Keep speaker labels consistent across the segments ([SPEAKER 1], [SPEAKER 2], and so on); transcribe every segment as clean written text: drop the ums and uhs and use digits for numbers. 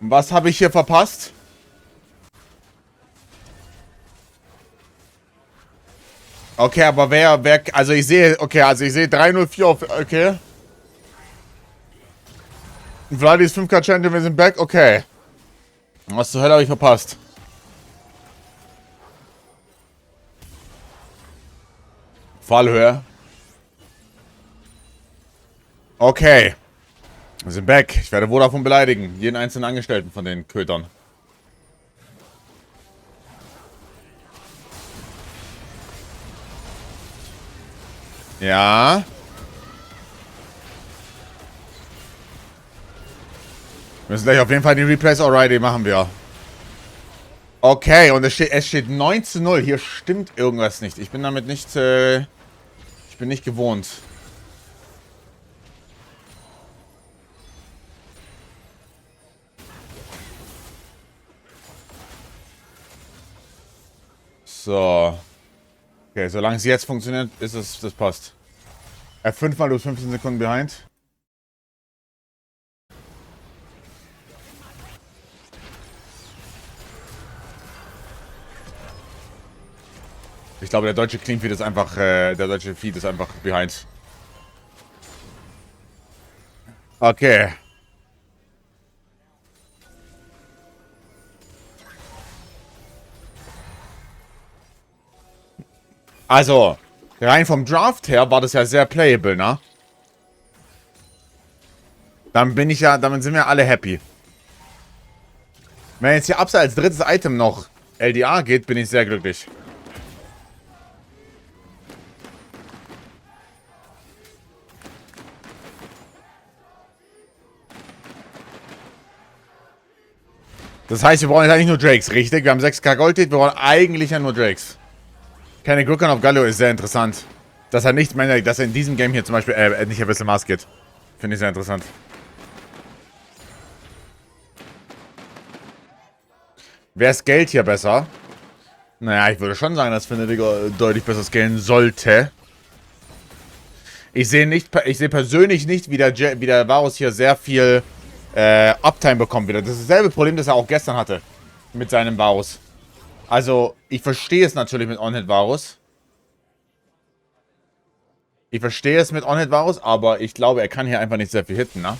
[SPEAKER 1] Was habe ich hier verpasst? Okay, aber wer, also ich sehe, okay, also ich sehe 304 auf, okay. Vladi ist 5K Champion, wir sind back, okay. Was zur Hölle habe ich verpasst? Fallhöhe. Okay. Wir sind back. Ich werde Vodafone beleidigen. Jeden einzelnen Angestellten von den Kötern. Ja. Wir müssen gleich auf jeden Fall die Replays already machen wir. Okay, und es steht 9:0. Hier stimmt irgendwas nicht. Ich bin damit nicht, ich bin nicht gewohnt. So. Okay, solange es jetzt funktioniert, ist es, das passt. F5 mal, du bist 15 Sekunden behind. Ich glaube, der deutsche Clean Feed ist einfach, der deutsche Feed ist einfach behind. Okay. Also, rein vom Draft her war das ja sehr playable, ne? Dann bin ich ja, damit sind wir alle happy. Wenn jetzt hier abseits als drittes Item noch LDA geht, bin ich sehr glücklich. Das heißt, wir brauchen jetzt eigentlich nur Drakes, richtig? Wir haben 6k Gold, wir brauchen eigentlich ja nur Drakes. Keine Gurken auf Gallo ist sehr interessant. Dass er nicht, dass er in diesem Game hier zum Beispiel nicht ein bisschen Maß geht. Finde ich sehr interessant. Wer scaled hier besser? Naja, ich würde schon sagen, dass Fnatic deutlich besser scalen sollte. Ich sehe persönlich nicht, wie der Varus hier sehr viel Uptime bekommt wieder. Das ist dasselbe Problem, das er auch gestern hatte. Mit seinem Varus. Also, ich verstehe es natürlich mit On-Hit Varus. Ich verstehe es mit On-Hit Varus, aber ich glaube, er kann hier einfach nicht sehr viel hitten, ne?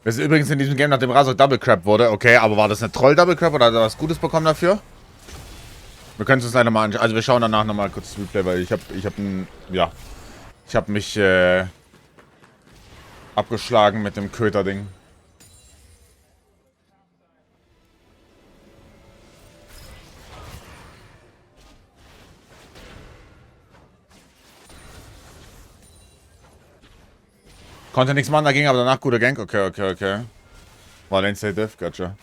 [SPEAKER 1] Wir sind übrigens in diesem Game, nachdem Razok Double Crap wurde. Okay, aber war das eine Troll Double Crap oder hat er was Gutes bekommen dafür? Wir können es uns leider mal anschauen. Also wir schauen danach nochmal kurz das Replay, weil ich habe mich abgeschlagen mit dem Köter-Ding. Konnte nichts machen dagegen, aber danach guter Gank. Okay. War Lane Stay Diff, gotcha.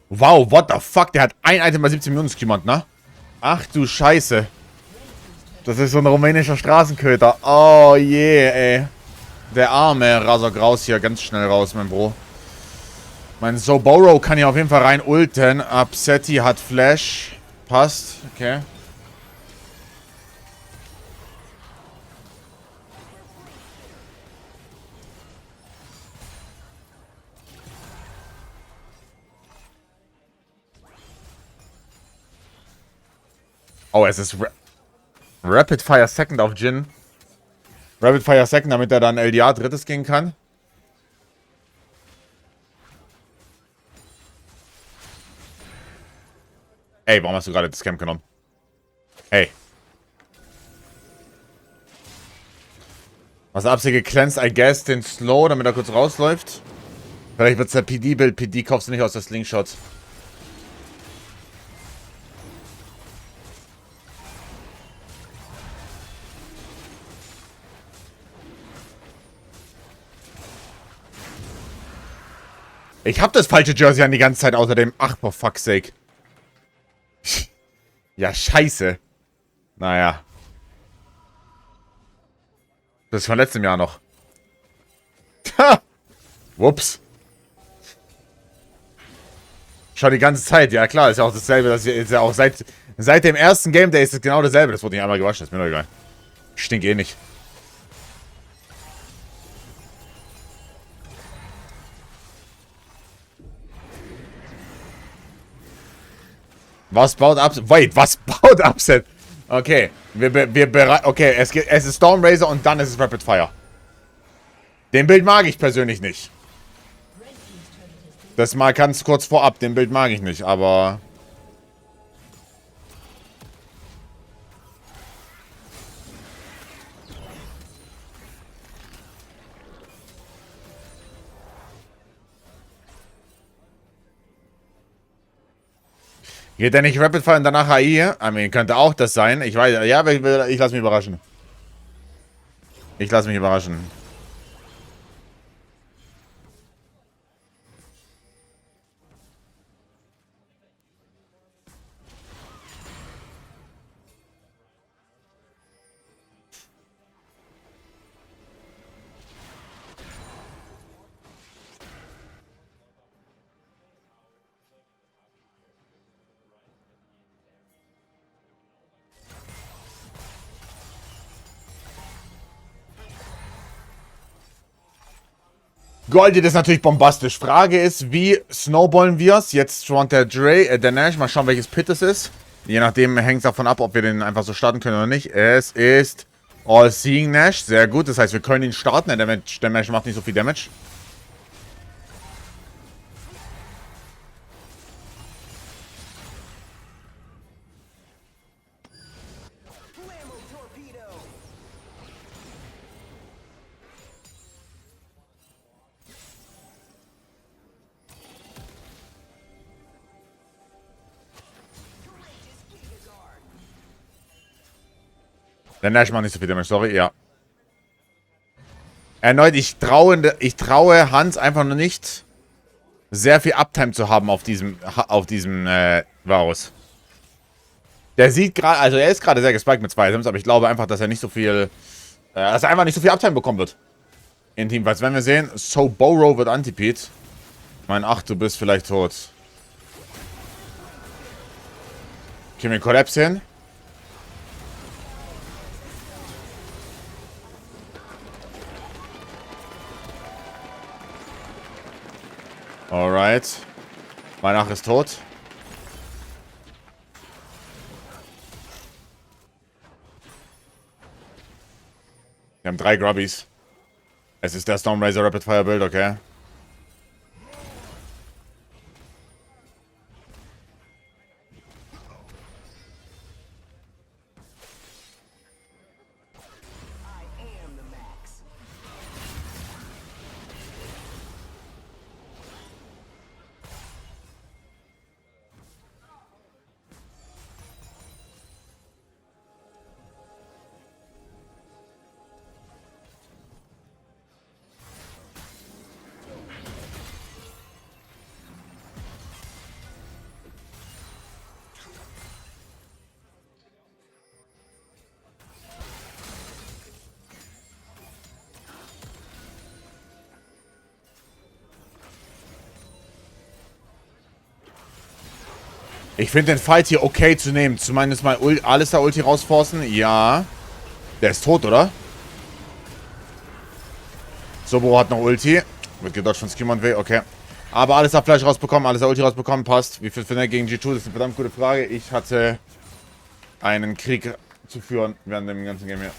[SPEAKER 1] Wow, what the fuck? Der hat ein Item bei 17 Minuten geskimmt, ne? Ach du Scheiße. Das ist so ein rumänischer Straßenköter. Oh je, ey. Der arme Razok raus hier, ganz schnell raus, mein Bro. Mein Soboro kann hier auf jeden Fall rein ulten. Upsetty hat Flash. Passt, okay. Oh, es ist Rapid Fire Second auf Jhin. Rapid Fire Second, damit er dann LDA drittes gehen kann. Ey, warum hast du gerade das Camp genommen? Ey. Was ab sie gecleansed, I guess, den Slow, damit er kurz rausläuft. Vielleicht wird es der PD-Bild. PD kaufst du nicht aus der Slingshot. Ich hab das falsche Jersey an die ganze Zeit außerdem. Ach, for fuck's sake. Ja, scheiße. Naja. Das ist von letztem Jahr noch. Ha! Whoops. Schon die ganze Zeit. Ja, klar, ist ja auch dasselbe. Das ist ja auch seit dem ersten Game Day ist es genau dasselbe. Das wurde nicht einmal gewaschen. Ist mir doch egal. Ich stink eh nicht. Was baut Upset? Wait, was baut Upset? Okay, okay, es ist Stormrazor und dann ist es Rapid Fire. Den Bild mag ich persönlich nicht. Das mal ganz kurz vorab, den Bild mag ich nicht, aber... Geht der nicht Rapid Fire und danach AI? I mean, könnte auch das sein. Ich weiß, ja, aber ich lasse mich überraschen. Ich lasse mich überraschen. Goldie ist natürlich bombastisch. Frage ist, wie snowballen wir es? Jetzt schwant der Nash. Mal schauen, welches Pit es ist. Je nachdem hängt es davon ab, ob wir den einfach so starten können oder nicht. Es ist All-Seeing Nash. Sehr gut. Das heißt, wir können ihn starten. Der Nash macht nicht so viel Damage. Der Nash macht nicht so viel Damage, sorry, ja. Erneut, ich traue Hans einfach nur nicht, sehr viel Uptime zu haben auf diesem Varus. Der sieht gerade, also er ist gerade sehr gespiked mit 2 Items, aber ich glaube einfach, dass er nicht so viel, dass er einfach nicht so viel Uptime bekommen wird. In Teamfights. Wenn wir sehen, So Boro wird antipied. Ach, du bist vielleicht tot. Kriegen wir Collapse hin? Alright. Ach ist tot. Wir haben 3 Grubbies. Es ist der Stormrazor Rapid Fire Build, okay. Ich finde den Fight hier okay zu nehmen. Zumindest mal alles da Ulti rausforcen. Ja. Der ist tot, oder? Sobo hat noch Ulti. Wird gedodged von Skimon W. Okay. Aber alles da Fleisch rausbekommen. Alles da Ulti rausbekommen. Passt. Wie viel findet er gegen G2? Das ist eine verdammt gute Frage. Ich hatte einen Krieg zu führen während dem ganzen Game hier.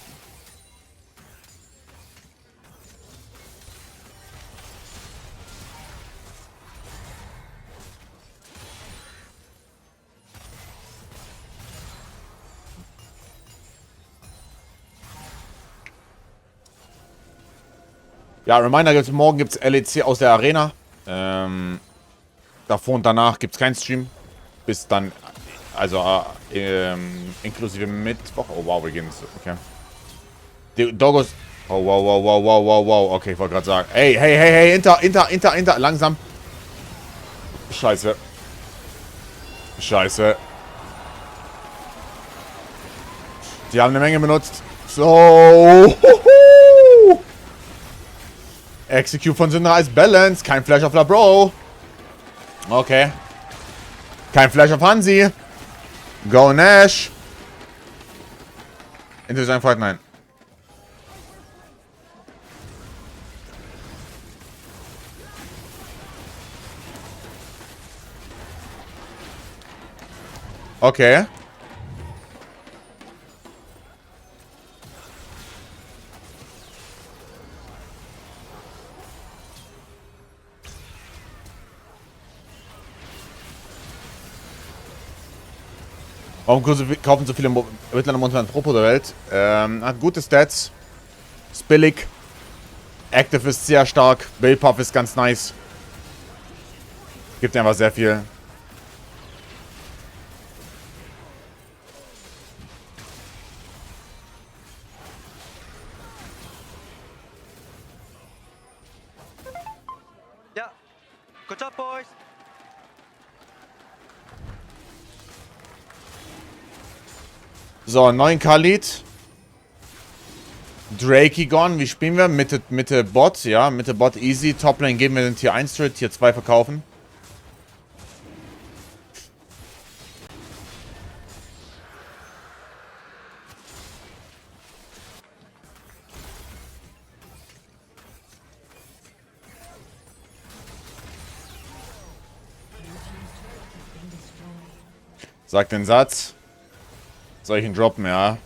[SPEAKER 1] Ja, Reminder gibt's morgen gibt's LEC aus der Arena. Davor und danach gibt es keinen Stream. Bis dann, also inklusive Mittwoch. Oh wow, wir gehen so, okay. Die Doggos. Oh wow, wow, wow, wow, wow, wow. Okay, ich wollte gerade sagen. Hey, hey, hey, hey, Inter, langsam. Scheiße. Scheiße. Die haben eine Menge benutzt. So. Execute von Syndra ist Balance. Kein Flash auf La Bro. Okay. Kein Flash auf Hansi. Go Nash. Into sein Fight, nein. Okay. Warum kaufen so viele mittlere Monster Propo der Welt? Hat gute Stats. Ist billig. Active ist sehr stark. Build Puff ist ganz nice. Gibt einfach sehr viel.
[SPEAKER 2] Ja. Good job, boys.
[SPEAKER 1] So, 9k Lead. Drakegon, wie spielen wir? Mitte Bot, ja. Mitte Bot easy. Toplane geben wir den Tier 1 Trade, Tier 2 verkaufen. Sag den Satz. Soll ich ihn droppen, ja?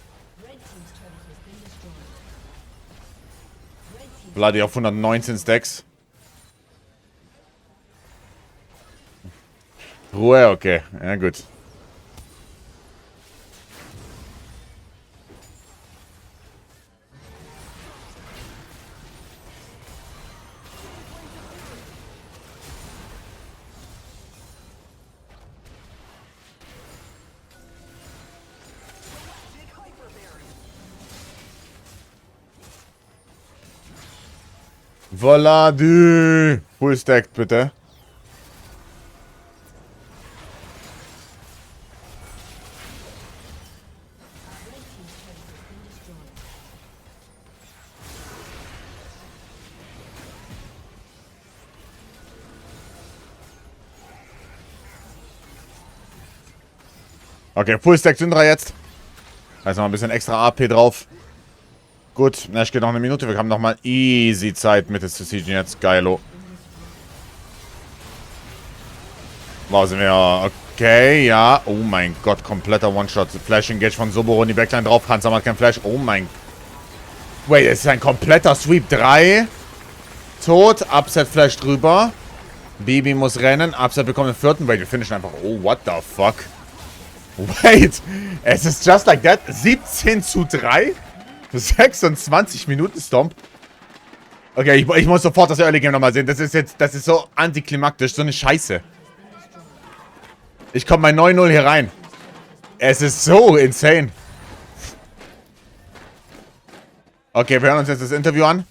[SPEAKER 1] Bloody auf 119 Stacks. Ruhe, okay. Ja, gut. Voila, du. Full stacked, bitte. Okay, Full Stack Syndra jetzt. Da ist noch ein bisschen extra AP drauf. Gut, Nash geht noch eine Minute. Wir haben noch mal easy Zeit mit der Decision jetzt. Geilo. Wow, sind wir... Okay, ja. Oh mein Gott, kompletter One-Shot. Flash Engage von Soboro in die Backline drauf. Hansa hat kein Flash. Oh mein... Wait, es ist ein kompletter Sweep. 3. Tot. Upset Flash drüber. Bibi muss rennen. Upset bekommt den 4. Wait, wir finishen einfach... Oh, what the fuck? Wait. Es ist just like that. 17:3. 26 Minuten Stomp. Okay, ich muss sofort das Early Game nochmal sehen. Das ist so antiklimaktisch, so eine Scheiße. Ich komme bei 9-0 hier rein. Es ist so insane. Okay, wir hören uns jetzt das Interview an.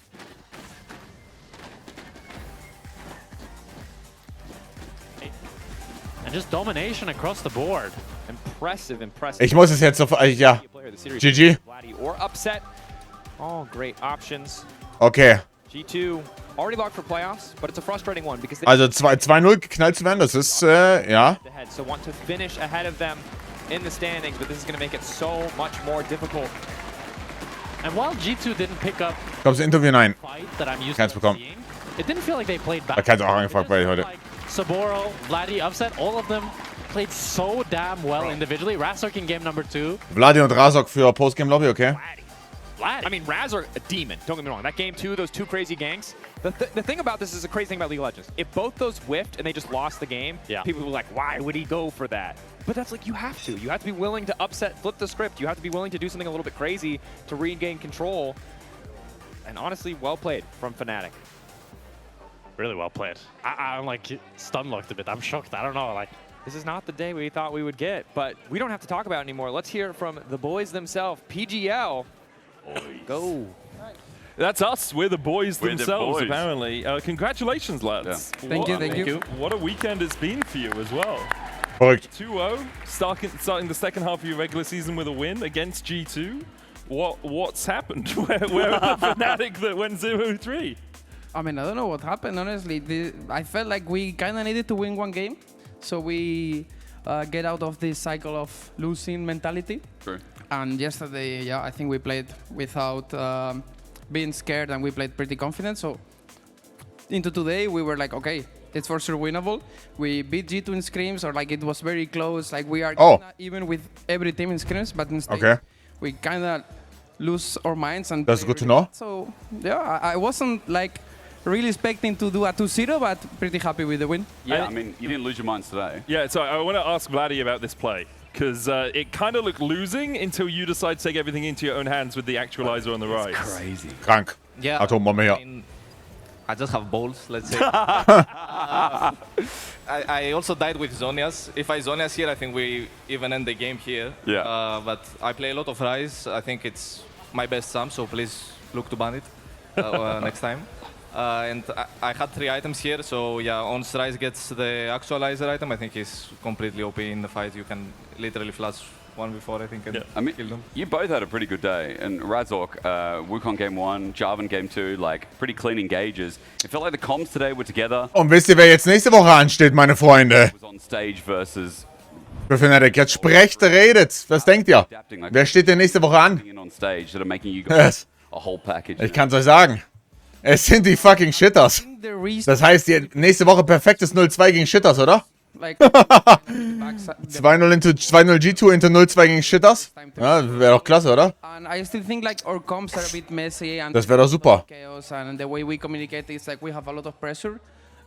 [SPEAKER 3] And just domination across the board.
[SPEAKER 4] Impressive.
[SPEAKER 1] Ich muss es jetzt sofort... ja. GG.
[SPEAKER 4] Or upset. All great options.
[SPEAKER 1] Okay.
[SPEAKER 4] G2 already locked for playoffs, but it's a frustrating one because they
[SPEAKER 1] Also 2-0 geknallt zu werden, das ist, ja.
[SPEAKER 4] so want to finish ahead of them in the standings, but this is going to make it so much more difficult.
[SPEAKER 3] And while G2 didn't pick up
[SPEAKER 1] Kommst du Interview? Nein.
[SPEAKER 3] fight that I'm used
[SPEAKER 1] Keins
[SPEAKER 3] to
[SPEAKER 1] bekommen.
[SPEAKER 3] seeing, it didn't feel like they played
[SPEAKER 1] Da
[SPEAKER 3] bad.
[SPEAKER 1] kannst du auch angefragt bei heute.
[SPEAKER 3] Like Saboro, Vladdy, Upset, all of them played so damn well individually. Razork in game number 2.
[SPEAKER 1] Vladi und Razok für Postgame Lobby, okay.
[SPEAKER 4] I mean, Razor, a demon. Don't get me wrong. That game 2, those two crazy ganks. The thing about this is the crazy thing about League of Legends. If both those whiffed and they just lost the game, people were like, why would he go for that? But that's like, you have to. You have to be willing to upset, flip the script. You have to be willing to do something a little bit crazy to regain control. And honestly, well played from Fnatic.
[SPEAKER 3] Really well played. I'm like stun locked a bit. I'm shocked. I don't know. Like,
[SPEAKER 4] This is not the day we thought we would get, but we don't have to talk about it anymore. Let's hear it from the boys themselves. PGL. Go.
[SPEAKER 5] That's us. We're the boys
[SPEAKER 6] We're the
[SPEAKER 5] themselves,
[SPEAKER 6] boys.
[SPEAKER 5] apparently. Congratulations, lads.
[SPEAKER 6] Yeah.
[SPEAKER 7] Thank you.
[SPEAKER 5] What a weekend it's been for you as well.
[SPEAKER 1] Verrückt.
[SPEAKER 5] 2-0, starting the second half of your regular season with a win against G2. What's happened? Where are the Fnatic that went 0-3?
[SPEAKER 7] I mean, I don't know what happened, honestly. I felt like we kind of needed to win one game, so we get out of this cycle of losing mentality.
[SPEAKER 6] True.
[SPEAKER 7] And yesterday, yeah, I think we played without being scared, and we played pretty confident. So into today, we were like, okay, it's for sure winnable. We beat G2 in scrims, or like it was very close. Like we are kinda even with every team in scrims, but instead we kind of lose our minds. And
[SPEAKER 1] That's good to know.
[SPEAKER 7] So yeah, I wasn't like really expecting to do a 2-0, but pretty happy with the win.
[SPEAKER 6] Yeah, I mean, you didn't lose your minds today.
[SPEAKER 5] Yeah, so I want to ask Vladdy about this play, because it kind of looked losing until you decide to take everything into your own hands with the actualizer on the right.
[SPEAKER 6] Crazy.
[SPEAKER 1] Krank.
[SPEAKER 8] Yeah,
[SPEAKER 1] Atombombe
[SPEAKER 8] I
[SPEAKER 1] hier.
[SPEAKER 8] mean, I just have balls, let's say. I also died with Zonias. If I Zonias here, I think we even end the game here.
[SPEAKER 6] Yeah.
[SPEAKER 8] But I play a lot of Rise. I think it's my best sum, so please look to ban it next time. And I had 3 items here, so yeah, once Rise gets the actualizer item, I think he's completely OP in the fight. You can literally flash 1v4, I think, and
[SPEAKER 6] I mean,
[SPEAKER 8] kill them.
[SPEAKER 6] you both had a pretty good day. And Razork, Wukong game 1, Jarvan game 2, like pretty clean engages. It felt like the comms today were together.
[SPEAKER 1] Und wisst ihr, wer jetzt nächste Woche ansteht, meine Freunde?
[SPEAKER 6] Was on stage versus
[SPEAKER 1] Für Fnatic. Jetzt sprecht, redet. Was denkt ihr?
[SPEAKER 6] adapting. Like,
[SPEAKER 1] Wer steht denn nächste Woche an?
[SPEAKER 6] in on stage that are making you
[SPEAKER 1] Yes.
[SPEAKER 6] a whole package.
[SPEAKER 1] Ich kann's euch sagen. Es sind die fucking Shitters.
[SPEAKER 7] The reason,
[SPEAKER 1] Das heißt, die nächste Woche perfektes 0-2 gegen Shitters, oder?
[SPEAKER 7] like,
[SPEAKER 1] 2-0 G2 into 0-2 gegen Shitters? Ja, wäre doch klasse, oder?
[SPEAKER 7] And I still think like our comps are a bit messy, and
[SPEAKER 1] Das wäre doch super.
[SPEAKER 7] chaos, and the way we communicate is like we have a lot of pressure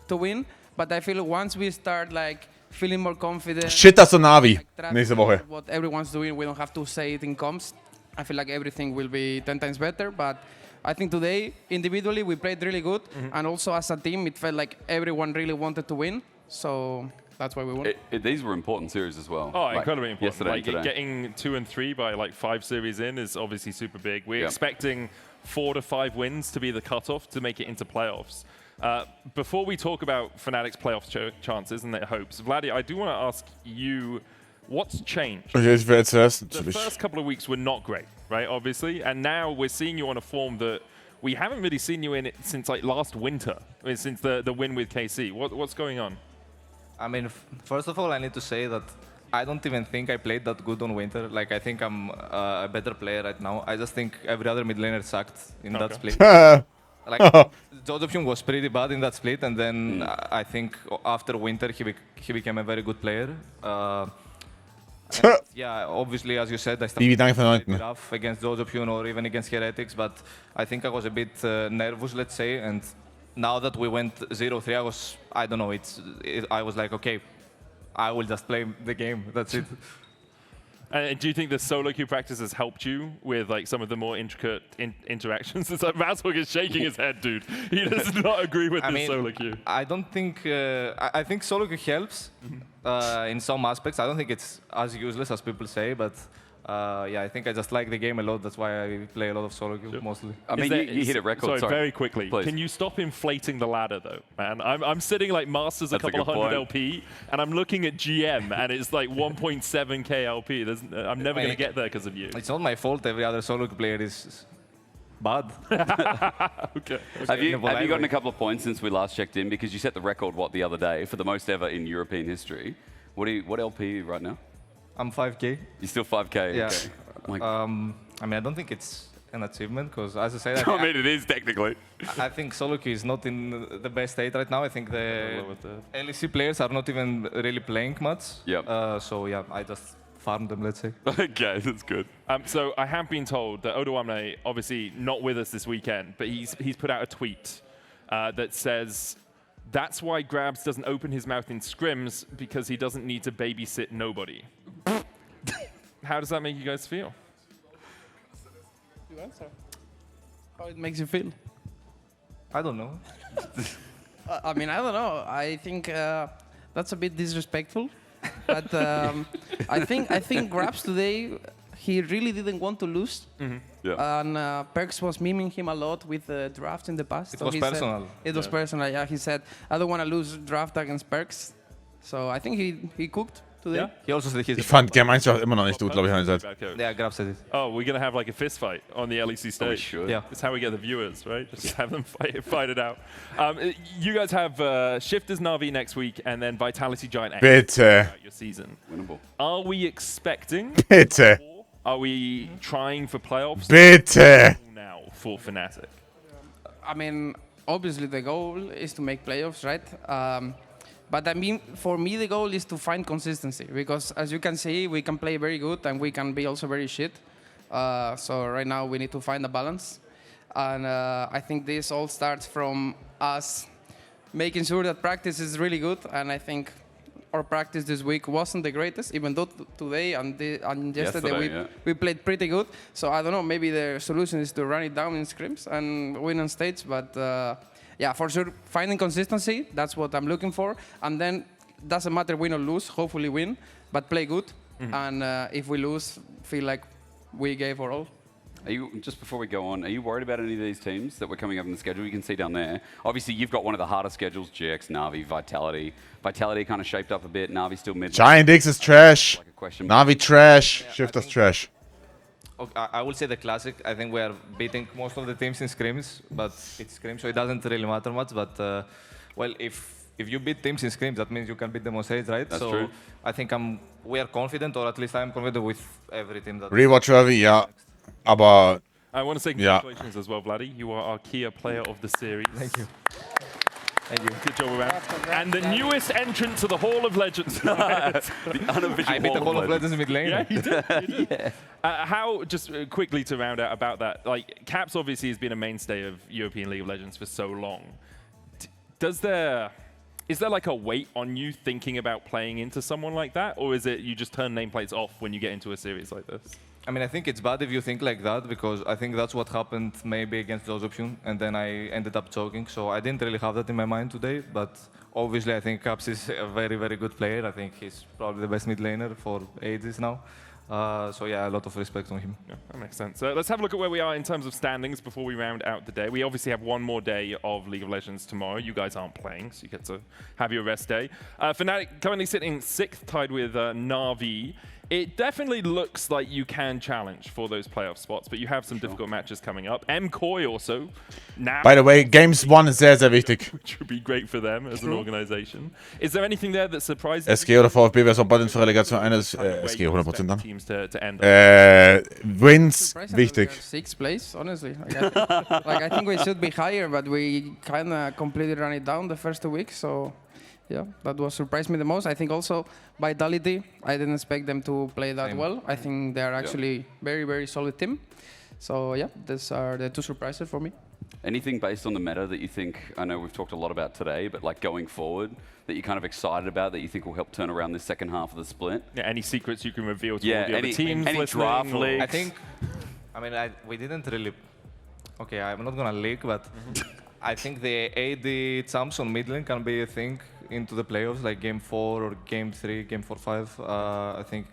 [SPEAKER 7] to win. But I feel once we start like feeling more confident,
[SPEAKER 1] Shitters und Navi.
[SPEAKER 7] like, trusting
[SPEAKER 1] Nächste Woche.
[SPEAKER 7] what everyone's doing, we don't have to say it in comps. I feel like everything will be 10 times better. But I think today individually we played really good, and also as a team it felt like everyone really wanted to win. So that's why we won.
[SPEAKER 6] These were important series as well.
[SPEAKER 5] Oh,
[SPEAKER 6] like
[SPEAKER 5] incredibly important.
[SPEAKER 6] Yesterday
[SPEAKER 5] Like,
[SPEAKER 6] and today.
[SPEAKER 5] getting 2 and 3 by like 5 series in is obviously super big. We're
[SPEAKER 6] Yep.
[SPEAKER 5] expecting 4 to 5 wins to be the cutoff to make it into playoffs. Before we talk about Fnatic's playoff chances and their hopes, Vladdy, I do want to ask you, what's changed?
[SPEAKER 1] Okay, ich will jetzt zuerst
[SPEAKER 5] The
[SPEAKER 1] natürlich.
[SPEAKER 5] first couple of weeks were not great, right? Obviously, and now we're seeing you on a form that we haven't really seen you in it since like last winter, I mean, since the win with KC. What's going on?
[SPEAKER 8] I mean, first of all, I need to say that I don't even think I played that good on Winter. Like, I think I'm a better player right now. I just think every other mid laner sucked in that split. Like, Vodafone was pretty bad in that split, and then I think after Winter he became a very good player. And yeah, obviously, as you said, I
[SPEAKER 1] Bibi, danke für den
[SPEAKER 8] started
[SPEAKER 1] 9.
[SPEAKER 8] rough against Vodafone or even against Heretics, but I think I was a bit nervous, let's say, and now that we went 0-3, I don't know, I was like, okay, I will just play the game, that's it.
[SPEAKER 5] Do you think the solo queue practice has helped you with like some of the more intricate interactions? It's like Razork is shaking his head, dude. He does not agree with this solo queue.
[SPEAKER 8] I don't think, I think solo queue helps in some aspects. I don't think it's as useless as people say, but yeah, I think I just like the game a lot. That's why I play a lot of solo queue mostly.
[SPEAKER 6] I mean, you hit a record.
[SPEAKER 5] Sorry, very quickly.
[SPEAKER 6] Please.
[SPEAKER 5] Can you stop inflating the ladder, though, man? I'm sitting like Masters
[SPEAKER 6] That's
[SPEAKER 5] a
[SPEAKER 6] a
[SPEAKER 5] couple of
[SPEAKER 6] good
[SPEAKER 5] hundred
[SPEAKER 6] point.
[SPEAKER 5] LP, and I'm looking at GM, and it's like 1.7k LP. I'm never going to get there because of you.
[SPEAKER 8] It's not my fault. Every other solo queue player is bad.
[SPEAKER 5] Okay.
[SPEAKER 6] Have you
[SPEAKER 8] Well,
[SPEAKER 6] gotten a couple of points since we last checked in? Because you set the record, the other day for the most ever in European history. What LP are you right now?
[SPEAKER 8] I'm 5k.
[SPEAKER 6] You're still 5k?
[SPEAKER 8] Yeah.
[SPEAKER 6] Okay. Like,
[SPEAKER 8] I mean, I don't think it's an achievement because, as I said,
[SPEAKER 6] I mean, it is technically.
[SPEAKER 8] I think solo queue is not in the best state right now. I think the LEC players are not even really playing much.
[SPEAKER 6] Yep.
[SPEAKER 8] So yeah, I just farmed them, let's say.
[SPEAKER 6] Okay, that's good.
[SPEAKER 5] So I have been told that Odawamne, obviously not with us this weekend, but he's put out a tweet that says, that's why Grabs doesn't open his mouth in scrims, because he doesn't need to babysit nobody. How does that make you guys feel?
[SPEAKER 7] You answer. How it makes you feel?
[SPEAKER 8] I don't know.
[SPEAKER 7] I mean, I don't know. I think that's a bit disrespectful. But I think Grabs today he really didn't want to lose.
[SPEAKER 6] Yeah.
[SPEAKER 7] And Perks was memeing him a lot with the draft in the past.
[SPEAKER 8] It was personal.
[SPEAKER 7] It was personal, yeah. He said, I don't want to lose draft against Perks. So I think he cooked today.
[SPEAKER 5] Yeah.
[SPEAKER 8] He also said he's
[SPEAKER 1] Ich fand Game 1 auch immer noch nicht gut, glaube ich, einerseits.
[SPEAKER 8] Yeah, Grab said it.
[SPEAKER 5] Oh, we're gonna have like a fist fight on the LEC stage.
[SPEAKER 6] We should.
[SPEAKER 8] Yeah.
[SPEAKER 5] It's how we get the viewers, right? Just have them fight it out. You guys have Shifters Na'Vi next week, and then Vitality Giant X
[SPEAKER 1] Bitte,
[SPEAKER 5] throughout your season.
[SPEAKER 6] Winnable.
[SPEAKER 5] Are we expecting?
[SPEAKER 1] bitte,
[SPEAKER 5] Are we trying for playoffs
[SPEAKER 1] bitte.
[SPEAKER 5] now for Fnatic?
[SPEAKER 7] I mean, obviously the goal is to make playoffs, right? But I mean, for me, the goal is to find consistency because, as you can see, we can play very good and we can be also very shit. So right now we need to find a balance, and I think this all starts from us making sure that practice is really good. And I think our practice this week wasn't the greatest, even though today and yesterday we played pretty good. So I don't know, maybe the solution is to run it down in scrims and win on stage, but. Yeah, for sure, finding consistency, that's what I'm looking for. And then, doesn't matter win or lose, hopefully win, but play good. And if we lose, feel like we gave our all.
[SPEAKER 6] Are you, just before we go on, are you worried about any of these teams that were coming up in the schedule? You can see down there. Obviously, you've got one of the hardest schedules, GX, Na'Vi, Vitality. Vitality kind of shaped up a bit, Na'Vi still mid.
[SPEAKER 1] Giant X is trash.
[SPEAKER 6] Like a question.
[SPEAKER 1] Na'Vi trash. Shifters trash.
[SPEAKER 8] Okay, I will say the classic. I think we are beating most of the teams in scrims, but it's scrims, so it doesn't really matter much. But well, if you beat teams in scrims, that means you can beat them on stage, right?
[SPEAKER 6] That's
[SPEAKER 8] so
[SPEAKER 6] true.
[SPEAKER 8] I think we are confident, or at least I'm confident with every team that.
[SPEAKER 1] Rewatch Ravi, ja. Aber
[SPEAKER 5] I want to say
[SPEAKER 1] Yeah.
[SPEAKER 5] congratulations as well, Vladdy. You are our Kia Player of the Series.
[SPEAKER 8] Thank you. Thank you.
[SPEAKER 5] Good job, man. And the newest entrant to the Hall of Legends.
[SPEAKER 6] The unofficial
[SPEAKER 8] I beat the Hall of Legends in mid lane.
[SPEAKER 5] Yeah, you did. Yeah. How, just quickly to round out about that, like, Caps obviously has been a mainstay of European League of Legends for so long. Is there like a weight on you thinking about playing into someone like that? Or is it you just turn nameplates off when you get into a series like this?
[SPEAKER 8] I mean, I think it's bad if you think like that, because I think that's what happened maybe against those options, and then I ended up choking. So I didn't really have that in my mind today, but obviously I think Caps is a very, very good player. I think he's probably the best mid laner for ages now. So yeah, a lot of respect on him.
[SPEAKER 5] Yeah, that makes sense. Let's have a look at where we are in terms of standings before we round out the day. We obviously have one more day of League of Legends tomorrow. You guys aren't playing, so you get to have your rest day. Fnatic currently sitting 6th, tied with Na'Vi. It definitely looks like you can challenge for those playoff spots, but you have some difficult matches coming up. MKOI also. Now,
[SPEAKER 1] by the way, Games 1 ist sehr, sehr wichtig.
[SPEAKER 5] which would be great for them as an organization. Is there anything there that surprises
[SPEAKER 1] SG oder VfB wäre es auch bald für Relegation eines. SG 100% dann.
[SPEAKER 5] teams to end?
[SPEAKER 1] Wins,
[SPEAKER 7] Surprised that
[SPEAKER 1] wichtig.
[SPEAKER 7] we are 6th place, honestly. Like I think we should be higher, but we kind of completely ran it down the first 2 weeks. So, yeah, that was surprised me the most. I think also Vitality, I didn't expect them to play that well. I think they are actually very, very solid team. So, yeah, these are the 2 surprises for me.
[SPEAKER 6] Anything based on the meta that you think, I know we've talked a lot about today, but like going forward, that you're kind of excited about, that you think will help turn around this second half of the split?
[SPEAKER 5] Yeah, any secrets you can reveal to
[SPEAKER 6] Yeah,
[SPEAKER 5] all the other teams
[SPEAKER 6] any
[SPEAKER 5] listening,
[SPEAKER 6] draft
[SPEAKER 5] or-
[SPEAKER 6] leagues?
[SPEAKER 8] I think, I mean, we didn't really. Okay, I'm not gonna leak, but I think the AD champs on mid lane can be a thing into the playoffs, like game 4 or game 3, game 4-5. I think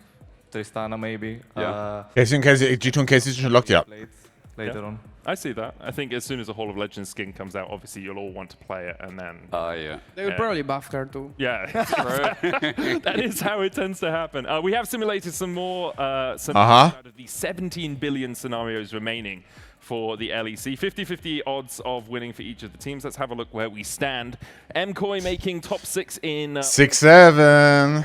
[SPEAKER 8] Tristana maybe.
[SPEAKER 6] Yeah.
[SPEAKER 1] G2 und KC sind schon locked, ja.
[SPEAKER 8] Played later on.
[SPEAKER 5] I see that. I think as soon as the Hall of Legends skin comes out, obviously you'll all want to play it, and then
[SPEAKER 6] Yeah.
[SPEAKER 7] They will probably buff her too.
[SPEAKER 5] yeah, that is how it tends to happen. We have simulated some more out of the 17 billion scenarios remaining for the LEC. 50-50 odds of winning for each of the teams. Let's have a look where we stand. MKOI making top 6 in
[SPEAKER 1] 6-7.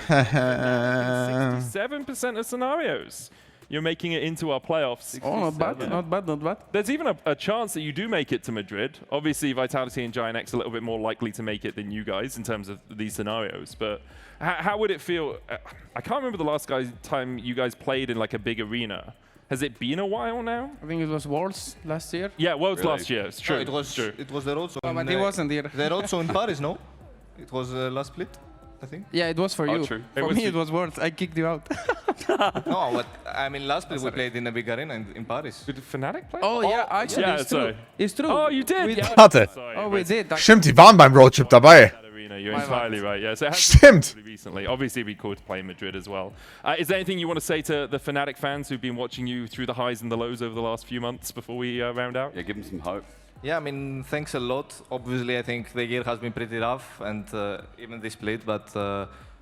[SPEAKER 5] 67% of scenarios. You're making it into our playoffs.
[SPEAKER 7] Oh, not bad, not bad, not bad.
[SPEAKER 5] There's even a chance that you do make it to Madrid. Obviously, Vitality and Giant X are a little bit more likely to make it than you guys in terms of these scenarios. But how would it feel? I can't remember the last time you guys played in like a big arena. Has it been a while now?
[SPEAKER 7] I think it was Worlds last year.
[SPEAKER 5] Yeah, Worlds
[SPEAKER 6] Really?
[SPEAKER 5] last year. It's true.
[SPEAKER 8] No, it was
[SPEAKER 5] true.
[SPEAKER 8] it was the road show.
[SPEAKER 7] But he wasn't here.
[SPEAKER 8] The road show in Paris, no? It was last split, I think.
[SPEAKER 7] Yeah, it was for you.
[SPEAKER 6] true.
[SPEAKER 7] For me, it was Worlds. I kicked you out.
[SPEAKER 8] No, but I mean, last split we played in a big arena in Paris.
[SPEAKER 5] Did Fnatic play?
[SPEAKER 7] Oh, yeah, actually,
[SPEAKER 5] yeah,
[SPEAKER 7] it's true.
[SPEAKER 5] sorry.
[SPEAKER 7] It's true.
[SPEAKER 5] Oh, you did.
[SPEAKER 7] We
[SPEAKER 5] Yeah.
[SPEAKER 1] Warte.
[SPEAKER 5] Sorry,
[SPEAKER 7] Oh, we did.
[SPEAKER 1] Stimmt, die waren beim Roadtrip dabei.
[SPEAKER 5] that arena, you're
[SPEAKER 7] My
[SPEAKER 5] entirely
[SPEAKER 7] bad.
[SPEAKER 5] right. Yeah, so it has
[SPEAKER 1] Stimmt.
[SPEAKER 5] been recently. Obviously, it'd be cool to play in Madrid as well. Is there anything you want to say to the Fnatic fans who've been watching you through the highs and the lows over the last few months before we round out?
[SPEAKER 6] Yeah, give them some hope.
[SPEAKER 8] Yeah, I mean, thanks a lot. Obviously, I think the year has been pretty rough, and even this split, but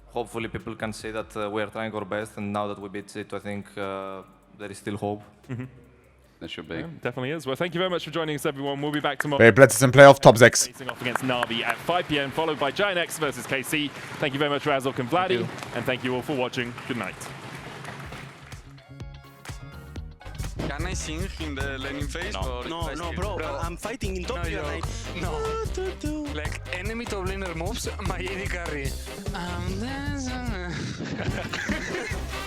[SPEAKER 8] hopefully people can say that we are trying our best, and now that we beat it, I think there is still hope.
[SPEAKER 6] That should be.
[SPEAKER 5] Yeah, definitely is. Well, thank you very much for joining us, everyone. We'll be back tomorrow.
[SPEAKER 1] Plätze sind Playoff, Top 6.
[SPEAKER 5] Facing off against Na'Vi at 5 PM, followed by Giant X versus KC. Thank you very much, Razork and Vladdy, and thank you all for watching. Good night.
[SPEAKER 9] Can I sing in the landing phase?
[SPEAKER 2] No, no, bro, I'm fighting in top tier.
[SPEAKER 9] No. Like enemy top laner moves, my AD carry.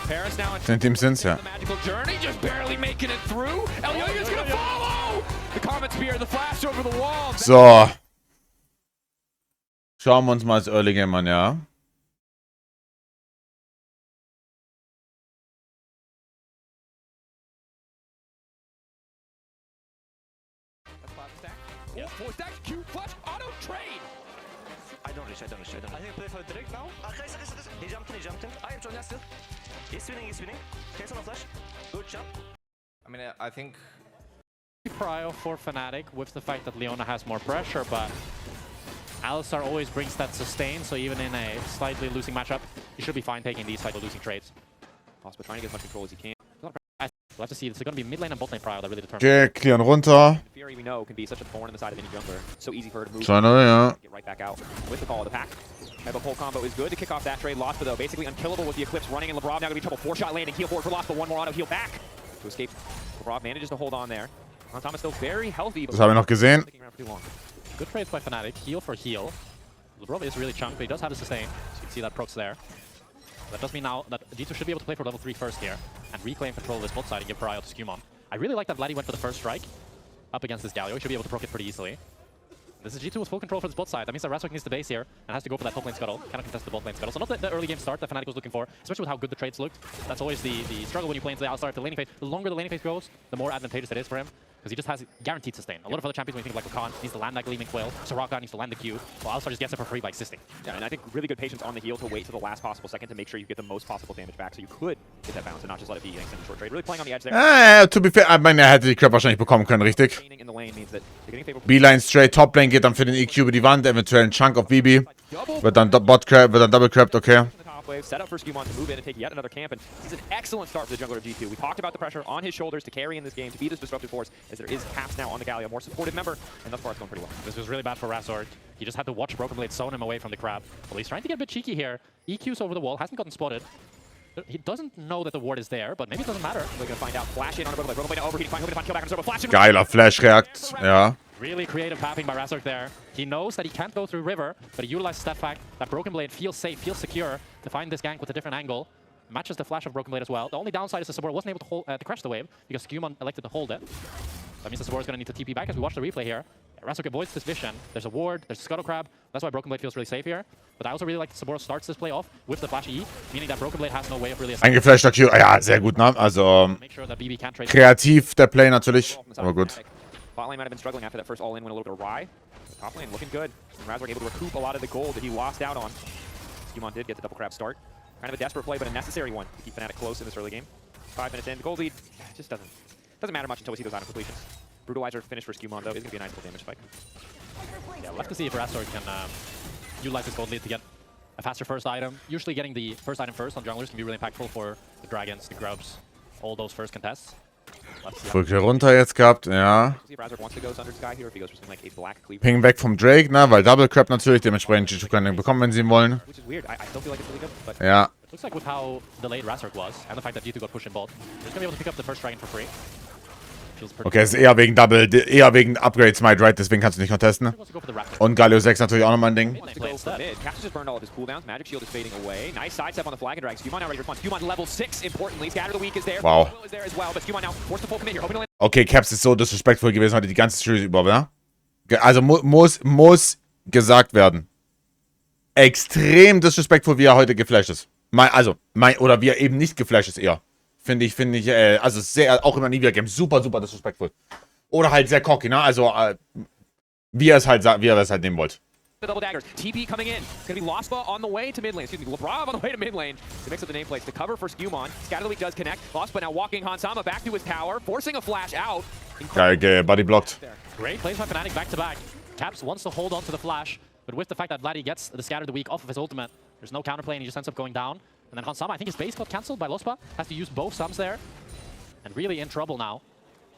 [SPEAKER 4] Paris now in
[SPEAKER 1] Sind Team Sins, ja.
[SPEAKER 4] the magical journey, just barely making it through. LEC is gonna follow! The Comet Spear, the flash over the wall.
[SPEAKER 1] So. Schauen wir uns mal das Early Game an, ja.
[SPEAKER 4] Yeah. Four stacks, Q, flash, auto, trade.
[SPEAKER 2] I don't reach. I think play for Drake now. Guys. He jumped in. I am John Yasser. He's winning. Case on a flash. Good job.
[SPEAKER 8] I mean, I think
[SPEAKER 3] Prio for Fnatic with the fact that Leona has more pressure, but Alistar always brings that sustain, so even in a slightly losing matchup, he should be fine taking these slightly losing trades.
[SPEAKER 4] Possibly trying to get as much control as he can.
[SPEAKER 3] We'll have to see. It's going to be mid lane and bot lane Prio that really determines.
[SPEAKER 1] Okay, clearen runter.
[SPEAKER 4] Fury, we know, can be such a thorn in the side of any jungler. So easy for her to move.
[SPEAKER 1] 2-0, ja.
[SPEAKER 4] Get right back out with the call of the pack. Have a pull combo is good to kick off that trade. Lost, but though basically unkillable with the Eclipse running, and Labrov now gonna be in trouble. 4-shot landing, heal forward for Lost, but one more auto heal back to escape. Labrov manages to hold on there. Thomas still very healthy, but
[SPEAKER 1] Das haben wir noch gesehen.
[SPEAKER 4] sticking around for too long.
[SPEAKER 3] Good trades by Fnatic. Heal for heal. Labrov is really chunked, but he does have the sustain. So you can see that procs there. That does mean now that G2 should be able to play for level 3 first here and reclaim control of this bot side and give Prio to Skumon. I really like that Vladdy went for the first strike up against this Galio. He should be able to proc it pretty easily. This is G2 with full control for this bot side. That means that Razork needs the base here and has to go for that top lane scuttle. Cannot contest the bot lane scuttle. So not the early game start that Fnatic was looking for, especially with how good the trades looked. That's always the struggle when you play into the outside of the laning phase. The longer the laning phase goes, the more advantageous it is for him. Because he just has guaranteed sustain. A lot of other champions, when you think of like Rakan, needs to land that Gleaming Quill. Soraka needs to land the Q. Well, Alistar just gets it for free by existing.
[SPEAKER 4] Yeah, and I think really good patience on the heal to wait to the last possible second to make sure you get the most possible damage back, so you could get that bounce and not just let it be an extended short trade. Really playing on the edge there.
[SPEAKER 1] To be fair, ich meine, er hätte die Crap wahrscheinlich bekommen können, richtig?
[SPEAKER 4] Gaining in the lane means that you're getting favorable.
[SPEAKER 1] B-Line straight, Top-Lane geht dann für den EQ über die Wand, eventuell ein Chunk auf BB. Wird dann Bot-Crab, wird dann Double-Crabbed, okay.
[SPEAKER 4] Set up for Skumon to move in and take yet another camp, and he's an excellent start for the jungler of G2. We talked about the pressure on his shoulders to carry in this game, to be this disruptive force, as there is Caps now on the Galio, more supportive member, and thus far it's going pretty well.
[SPEAKER 3] This was really bad for Razork. He just had to watch Broken Blade zone him away from the crab. Well, he's trying to get a bit cheeky here. EQ's over the wall, hasn't gotten spotted. He doesn't know that the ward is there, but maybe it doesn't matter.
[SPEAKER 4] We're going to find out. Flash in on a Broken Blade. Broken Blade overheating, hoping to find kill back on Zerbo. Flash in.
[SPEAKER 1] Geiler Flash-Reakt, ja.
[SPEAKER 3] Really creative pathing by Razork there. He knows that he can't go through River, but he utilizes that fact that Broken Blade feels safe, feels secure to find this gank with a different angle. Matches the flash of Broken Blade as well. The only downside is the Sabor wasn't able to hold, to crash the wave because Skumon elected to hold it. That means the Sabor is going to need to TP back as we watch the replay here. Razork avoids this vision. There's a ward, there's a Scuttle Crab. That's why Broken Blade feels really safe here. But I also really like that Sabor starts this play off with the flash E, meaning that Broken Blade has no way of really
[SPEAKER 1] Eingeflashter Q, ja, sehr gut, ne? Also,
[SPEAKER 3] make sure that BB can't trade.
[SPEAKER 1] kreativ der Play natürlich, aber gut.
[SPEAKER 4] Bot lane might have been struggling after that first all-in, went a little bit awry. Top lane looking good. And Razork able to recoup a lot of the gold that he lost out on. Skumon did get the double crab start. Kind of a desperate play, but a necessary one to keep Fnatic close in this early game. 5 minutes in, the gold lead just doesn't matter much until we see those item completions. Brutalizer finish for Skumon though is going to be a nice little damage spike.
[SPEAKER 3] Yeah, we'll have to see if Razork can utilize his gold lead to get a faster first item. Usually getting the first item first on junglers can be really impactful for the dragons, the grubs, all those first contests.
[SPEAKER 1] Brücke runter jetzt gehabt, ja. Ping weg vom Drake, ne, weil Double Crab natürlich, dementsprechend G2 kann den bekommen, wenn sie ihn wollen. Ja.
[SPEAKER 3] It looks like with how delayed Razork was, and the fact that G2 got pushed in bot, he's gonna be able to pick up the first dragon for free.
[SPEAKER 1] Okay, es ist eher wegen Upgrade Smite, right? Deswegen kannst du nicht contesten. Und Galio 6 natürlich auch nochmal ein Ding. Wow. Okay, Caps ist so disrespectful gewesen heute die ganze Series über, ne? Also muss gesagt werden. Extrem disrespectful, wie er heute geflasht ist. Oder wie er eben nicht geflasht ist eher. Finde ich, also sehr, auch immer nie wieder Game, super disrespectful. Oder halt sehr cocky, ne? Also, wie er es halt nehmen wollte.
[SPEAKER 4] The double daggers. TP coming in. It's going to be Lospa on the way to mid lane. Excuse me, Labrav on the way to mid lane. To mix up the nameplates. The cover for Skewmon. Scatter the Weak does connect. Lospa now walking Hansama back to his tower, forcing a flash out.
[SPEAKER 1] Geil, body blocked.
[SPEAKER 3] Great plays by Fnatic back to back. Caps wants to hold on to the flash, but with the fact that Vladdy gets the Scatter the Weak off of his ultimate, there's no counterplay and he just ends up going down. And then Hansama, I think his base got cancelled by Lospa. Has to use both sums there. And really in trouble now.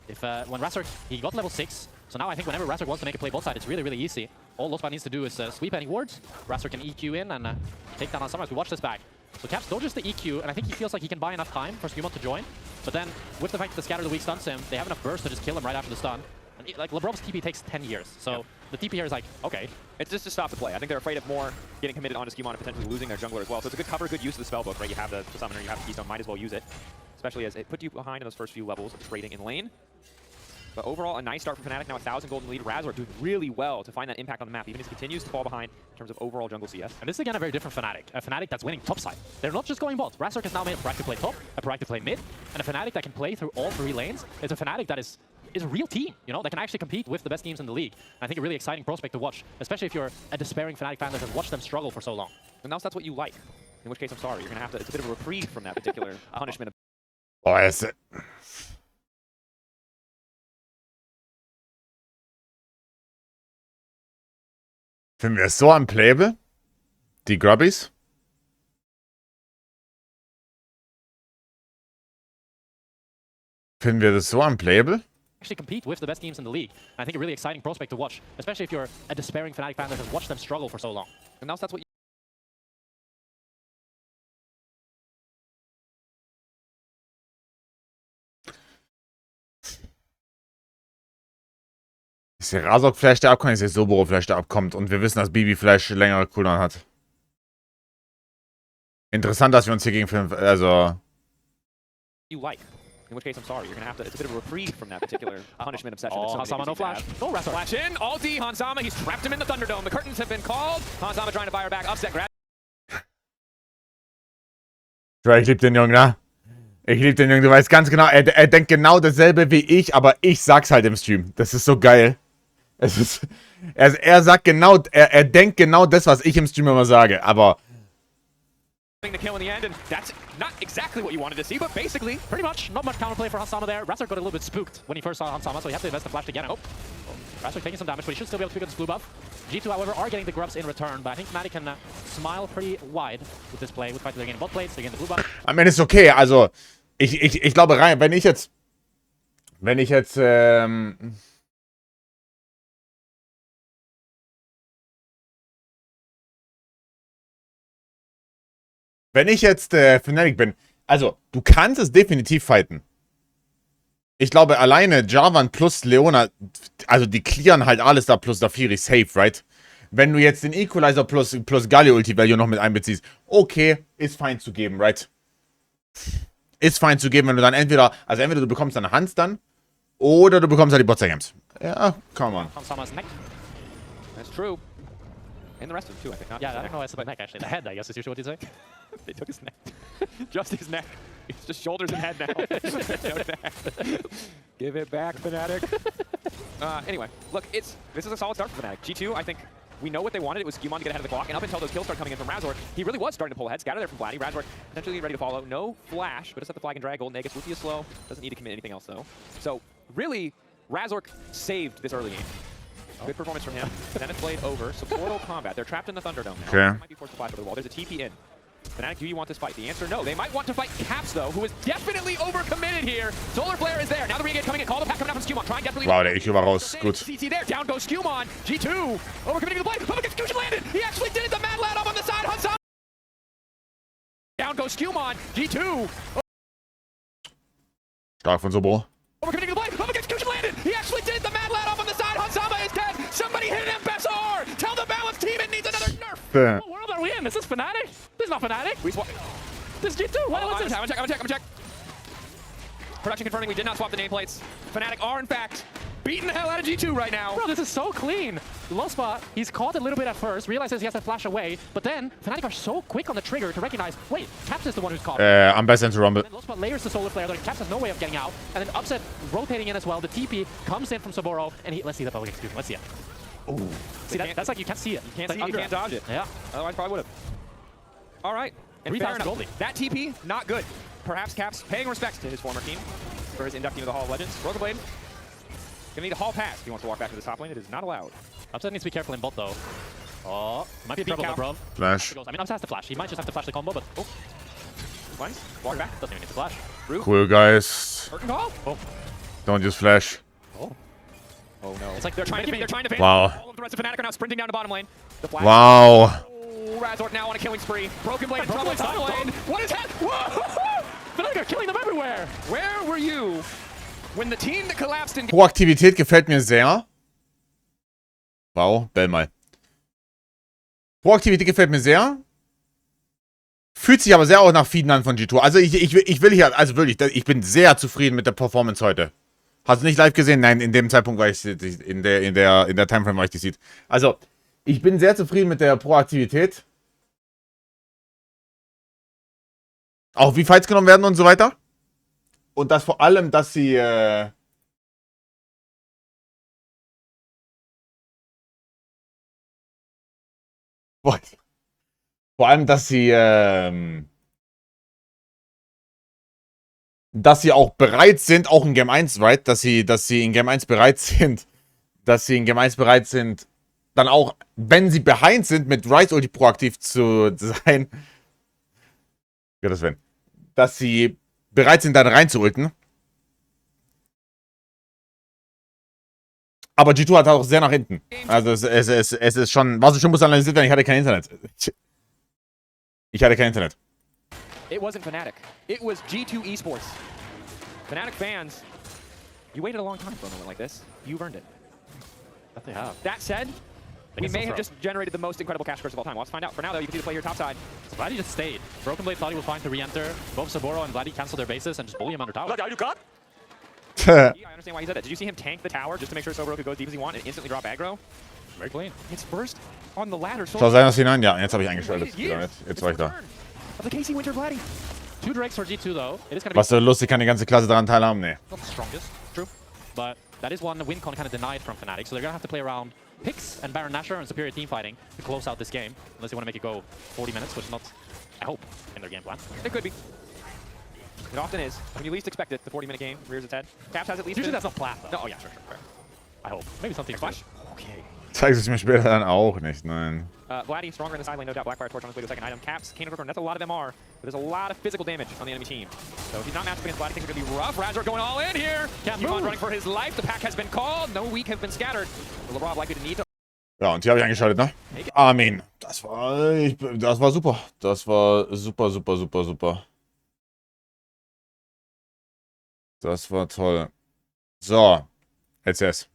[SPEAKER 3] If when Razork, he got level 6. So now I think whenever Razork wants to make a play both sides, it's really, really easy. All Lospa needs to do is sweep any wards. Razork can EQ in and take down Hansama as we watch this back. So Caps dodges the EQ, and I think he feels like he can buy enough time for Skewmon to join. But then, with the fact that the Scatter the Weak stuns him, they have enough burst to just kill him right after the stun. And like, Lebrov's TP takes 10 years. So the TP here is like, okay.
[SPEAKER 4] It's just to stop the play. I think they're afraid of more getting committed onto Skewmon and potentially losing their jungler as well. So it's a good cover, good use of the spellbook, right? You have the summoner, you have the keystone, might as well use it. Especially as it put you behind in those first few levels of trading in lane. But overall, a nice start for Fnatic. Now 1,000 golden lead. Razork doing really well to find that impact on the map, even as he continues to fall behind in terms of overall jungle CS.
[SPEAKER 3] And this is again a very different Fnatic. A Fnatic that's winning topside. They're not just going bot. Razork has now made a proactive play top, a proactive play mid, and a Fnatic that can play through all 3 lanes. It's a Fnatic that is a real team, you know, that can actually compete with the best teams in the league. And I think a really exciting prospect to watch, especially if you're a despairing Fnatic fan that has watched them struggle for so long.
[SPEAKER 4] And that's what you like. In which case, I'm sorry, you're going to have to, it's a bit of a reprieve from that particular punishment.
[SPEAKER 1] Oh, ist... Finden wir es so unplayable? Die Grubbies? Finden wir das so unplayable?
[SPEAKER 3] Actually compete with the best teams in the league. And I think a really exciting prospect to watch, especially if you're a despairing Fnatic fan that has watched them struggle for so long.
[SPEAKER 4] And that's what you...
[SPEAKER 1] Ist der Razork Flash der abkommt, ist der Soboro Flash der abkommt und wir wissen, dass Bibi Flash längere Cooldown hat. Interessant, dass wir uns hier gegen 5, also...
[SPEAKER 4] You like. In which case, I'm sorry, you're gonna have to, it's a bit of a reprieve from that particular punishment obsession.
[SPEAKER 3] Oh, Hansama, no flash. No Razork.
[SPEAKER 4] Flash in, ulti, Hansama, he's trapped him in the Thunderdome. The curtains have been called. Hansama trying to fire back, upset grab.
[SPEAKER 1] Ich lieb den Jungen, ne? Ich lieb den Jungen, du weißt ganz genau, er denkt genau dasselbe wie ich, aber ich sag's halt im Stream. Das ist so geil. Es ist, er sagt genau, er denkt genau das, was ich im Stream immer sage, aber...
[SPEAKER 4] The kill in the end, and that's not exactly what you wanted to see, but basically,
[SPEAKER 3] Pretty much. Not much counterplay for Hansama there. Razork got a little bit spooked when he first saw Hansama, so he had to invest the flash to get him. Razork taking some damage, but he should still be able to pick up this blue buff. G2, however, are getting the grubs in return, but I think Fnatic can smile pretty wide with this play. With the fact that they're getting bot plates, they're getting the blue buff.
[SPEAKER 1] Am Ende ist okay, also ich glaube rein, wenn ich jetzt Fnatic bin, also du kannst es definitiv fighten. Ich glaube alleine Jarvan plus Leona, also die clearen halt alles da plus Dafiri safe, right? Wenn du jetzt den Equalizer plus Galio Ulti Value noch mit einbeziehst, okay, ist fein zu geben, right? Ist fein zu geben, wenn du dann entweder du bekommst dann Hans dann, oder du bekommst halt die Bot-Games. Ja, come on.
[SPEAKER 3] Hansama's neck.
[SPEAKER 4] that's true. And the rest of them too, I think. Not
[SPEAKER 3] Yeah,
[SPEAKER 4] just
[SPEAKER 3] I
[SPEAKER 4] the
[SPEAKER 3] don't know why it's the neck, actually. The head, I guess, is usually what you say.
[SPEAKER 4] They took his neck. Just his neck. It's just shoulders and head now. Give it back, Fnatic. Anyway, look, this is a solid start for Fnatic. G2, I think we know what they wanted. It was Skewmon to get ahead of the clock, and up until those kills start coming in from Razork, he really was starting to pull ahead. Scatter there from Vladdy. Razork potentially ready to follow. No flash, but it's at the flag and drag. Golden Egg. Rupee is slow. Doesn't need to commit anything else, though. So, really, Razork saved this early game. Good performance from him. Zenith Blade over. Supportal combat. They're trapped in the Thunderdome now.
[SPEAKER 1] Okay.
[SPEAKER 4] Might be forced to flash over the wall. There's a TP in. Fnatic, do you want this fight? The answer, no. They might want to fight Caps, though, who is definitely overcommitted here. Solar Flare is there. Now the re-engage coming in. Call the pack coming out from Skewmon. Trying desperately.
[SPEAKER 1] Wow, der EQ war raus. Gut.
[SPEAKER 4] CT there. Down goes Skewmon. G2 overcommitting the blade. Public execution landed. He actually did it. The Mad Lad up on the side. Hansama. Down goes Skewmon. G2
[SPEAKER 1] Stark von Soboro.
[SPEAKER 4] overcommitting the blade. Public execution landed. He actually did it. The Mad Lad up on the side. Hansama is dead. Somebody hit an MPSR. Tell the balance team it needs another nerf.
[SPEAKER 3] What world are we in? Is this Fnatic? This is not Fnatic. This is G2. What's this?
[SPEAKER 4] I'm gonna check. Production confirming we did not swap the nameplates. Fnatic are, in fact, beating the hell out of G2 right now.
[SPEAKER 3] Bro, this is so clean. Lospa, he's caught a little bit at first, realizes he has to flash away, but then Fnatic are so quick on the trigger to recognize, wait, Caps is the one who's caught.
[SPEAKER 1] Am besten zu Rumble.
[SPEAKER 3] Then Lospa layers the Solar Flare, Caps has no way of getting out, and then Upset rotating in as well. The TP comes in from Saboro, and let's see the public execution. Let's see it. See, that's like you can't see it.
[SPEAKER 4] You can't
[SPEAKER 3] Like
[SPEAKER 4] see it, you can't dodge it.
[SPEAKER 3] Yeah.
[SPEAKER 4] Otherwise, probably would have. All right. And
[SPEAKER 3] 3,000
[SPEAKER 4] fair enough.
[SPEAKER 3] goldie.
[SPEAKER 4] That TP, not good. Perhaps Caps paying respects to his former team for his inducting to the Hall of Legends. Rotoblade gonna need a hall pass if he wants to walk back to the top lane. It is not allowed.
[SPEAKER 3] Upset needs to be careful in bot though. Oh, might be trouble with Bruv.
[SPEAKER 1] Flash.
[SPEAKER 3] I mean, Upset has to flash. He might just have to flash the combo, but oh,
[SPEAKER 4] Nice. Walk back.
[SPEAKER 3] doesn't even need to flash.
[SPEAKER 1] Cool, guys.
[SPEAKER 4] Curtain call.
[SPEAKER 3] Oh,
[SPEAKER 1] Don't use flash.
[SPEAKER 3] oh.
[SPEAKER 4] Oh no.
[SPEAKER 3] It's like
[SPEAKER 4] They're trying to fan.
[SPEAKER 1] Wow.
[SPEAKER 4] All of the rest of Fnatic are now sprinting down to bottom lane. The flash.
[SPEAKER 1] Wow.
[SPEAKER 4] Oh, Razork now on a killing spree. Broken Blade in trouble in top lane. What is happening? Whoa!
[SPEAKER 3] Fnatic are killing them everywhere.
[SPEAKER 4] Where were you when the team that collapsed in
[SPEAKER 1] Proaktivität gefällt mir sehr. Wow, bell mal. Proaktivität gefällt mir sehr. Fühlt sich aber sehr auch nach Feeden an von G2. Also ich will hier, also wirklich, ich bin sehr zufrieden mit der Performance heute. Hast du nicht live gesehen? Nein, in dem Zeitpunkt war ich, in der Timeframe war ich die sieht. Also, ich bin sehr zufrieden mit der Proaktivität. Auch wie Fights genommen werden und so weiter. Und das vor allem, dass sie, vor allem, dass sie auch bereit sind, auch in Game 1, right? Dass sie in Game 1 bereit sind, dann auch, wenn sie behind sind, mit Ryze Ulti proaktiv zu sein. Ja, das wenn. Dass sie bereit sind, dann rein zu ulten. Aber G2 hat auch sehr nach hinten. Also es ist schon, was ich schon muss analysiert werden, ich hatte kein Internet. Ich hatte kein Internet.
[SPEAKER 4] It wasn't Fnatic. It was G2 Esports. Fnatic fans, you waited a long time for a moment like this. You've earned it.
[SPEAKER 3] That they have.
[SPEAKER 4] That said, we may have just generated the most incredible cash curse of all time. Well, let's find out. For now, though, you continue to play your top side.
[SPEAKER 3] Vladdy just stayed. Broken Blade thought he was fine to re-enter. Both Saboro and Vladdy canceled their bases and just bully him under tower.
[SPEAKER 2] Are you cut?
[SPEAKER 4] I understand why he said that. Did you see him tank the tower just to make sure Soboro could go as deep as he wanted and instantly drop aggro?
[SPEAKER 3] Very clean.
[SPEAKER 4] It's first on the ladder.
[SPEAKER 1] Schau sein aus hinein. Ja, jetzt habe ich eingeschaltet. Jetzt war ich da.
[SPEAKER 4] Of the KC Winter Vladdy.
[SPEAKER 3] 2 Drakes for G2 though. It is gonna
[SPEAKER 1] Was so lustig, kann die ganze Klasse daran teilhaben? Nee.
[SPEAKER 3] not the strongest, true. But that is one win con kind of denied from Fnatic, so they're gonna have to play around picks and Baron Nashor and superior team fighting to close out this game, unless they want to make it go 40 minutes, which is not, I hope, in their game plan.
[SPEAKER 4] It could be. It often is. When you least expect it, the 40-minute game rears its head. Caps has at least
[SPEAKER 3] Usually
[SPEAKER 4] been...
[SPEAKER 3] that's not plan though.
[SPEAKER 4] No, oh yeah, sure, fair.
[SPEAKER 3] I hope. Maybe something
[SPEAKER 4] Flash? Okay.
[SPEAKER 1] Zeigt es mir später dann auch nicht, nein.
[SPEAKER 4] Vladdy stronger in the side lane, no doubt. Blackfire Torch on his way to the second item. Caps, Cane of Record, that's a lot of MR, but there's a lot of physical damage on the enemy team. So if he's not matched up against Vladdy, things are going to be rough. Razor going all in here. Yukon running for his life. The pack has been called. No weak have been scattered. LeBron likely to need to...
[SPEAKER 1] Ja, und hier habe ich eingeschaltet, ne? Armin. Das war super. Das war super, super, super, super. Das war toll. So. LCS.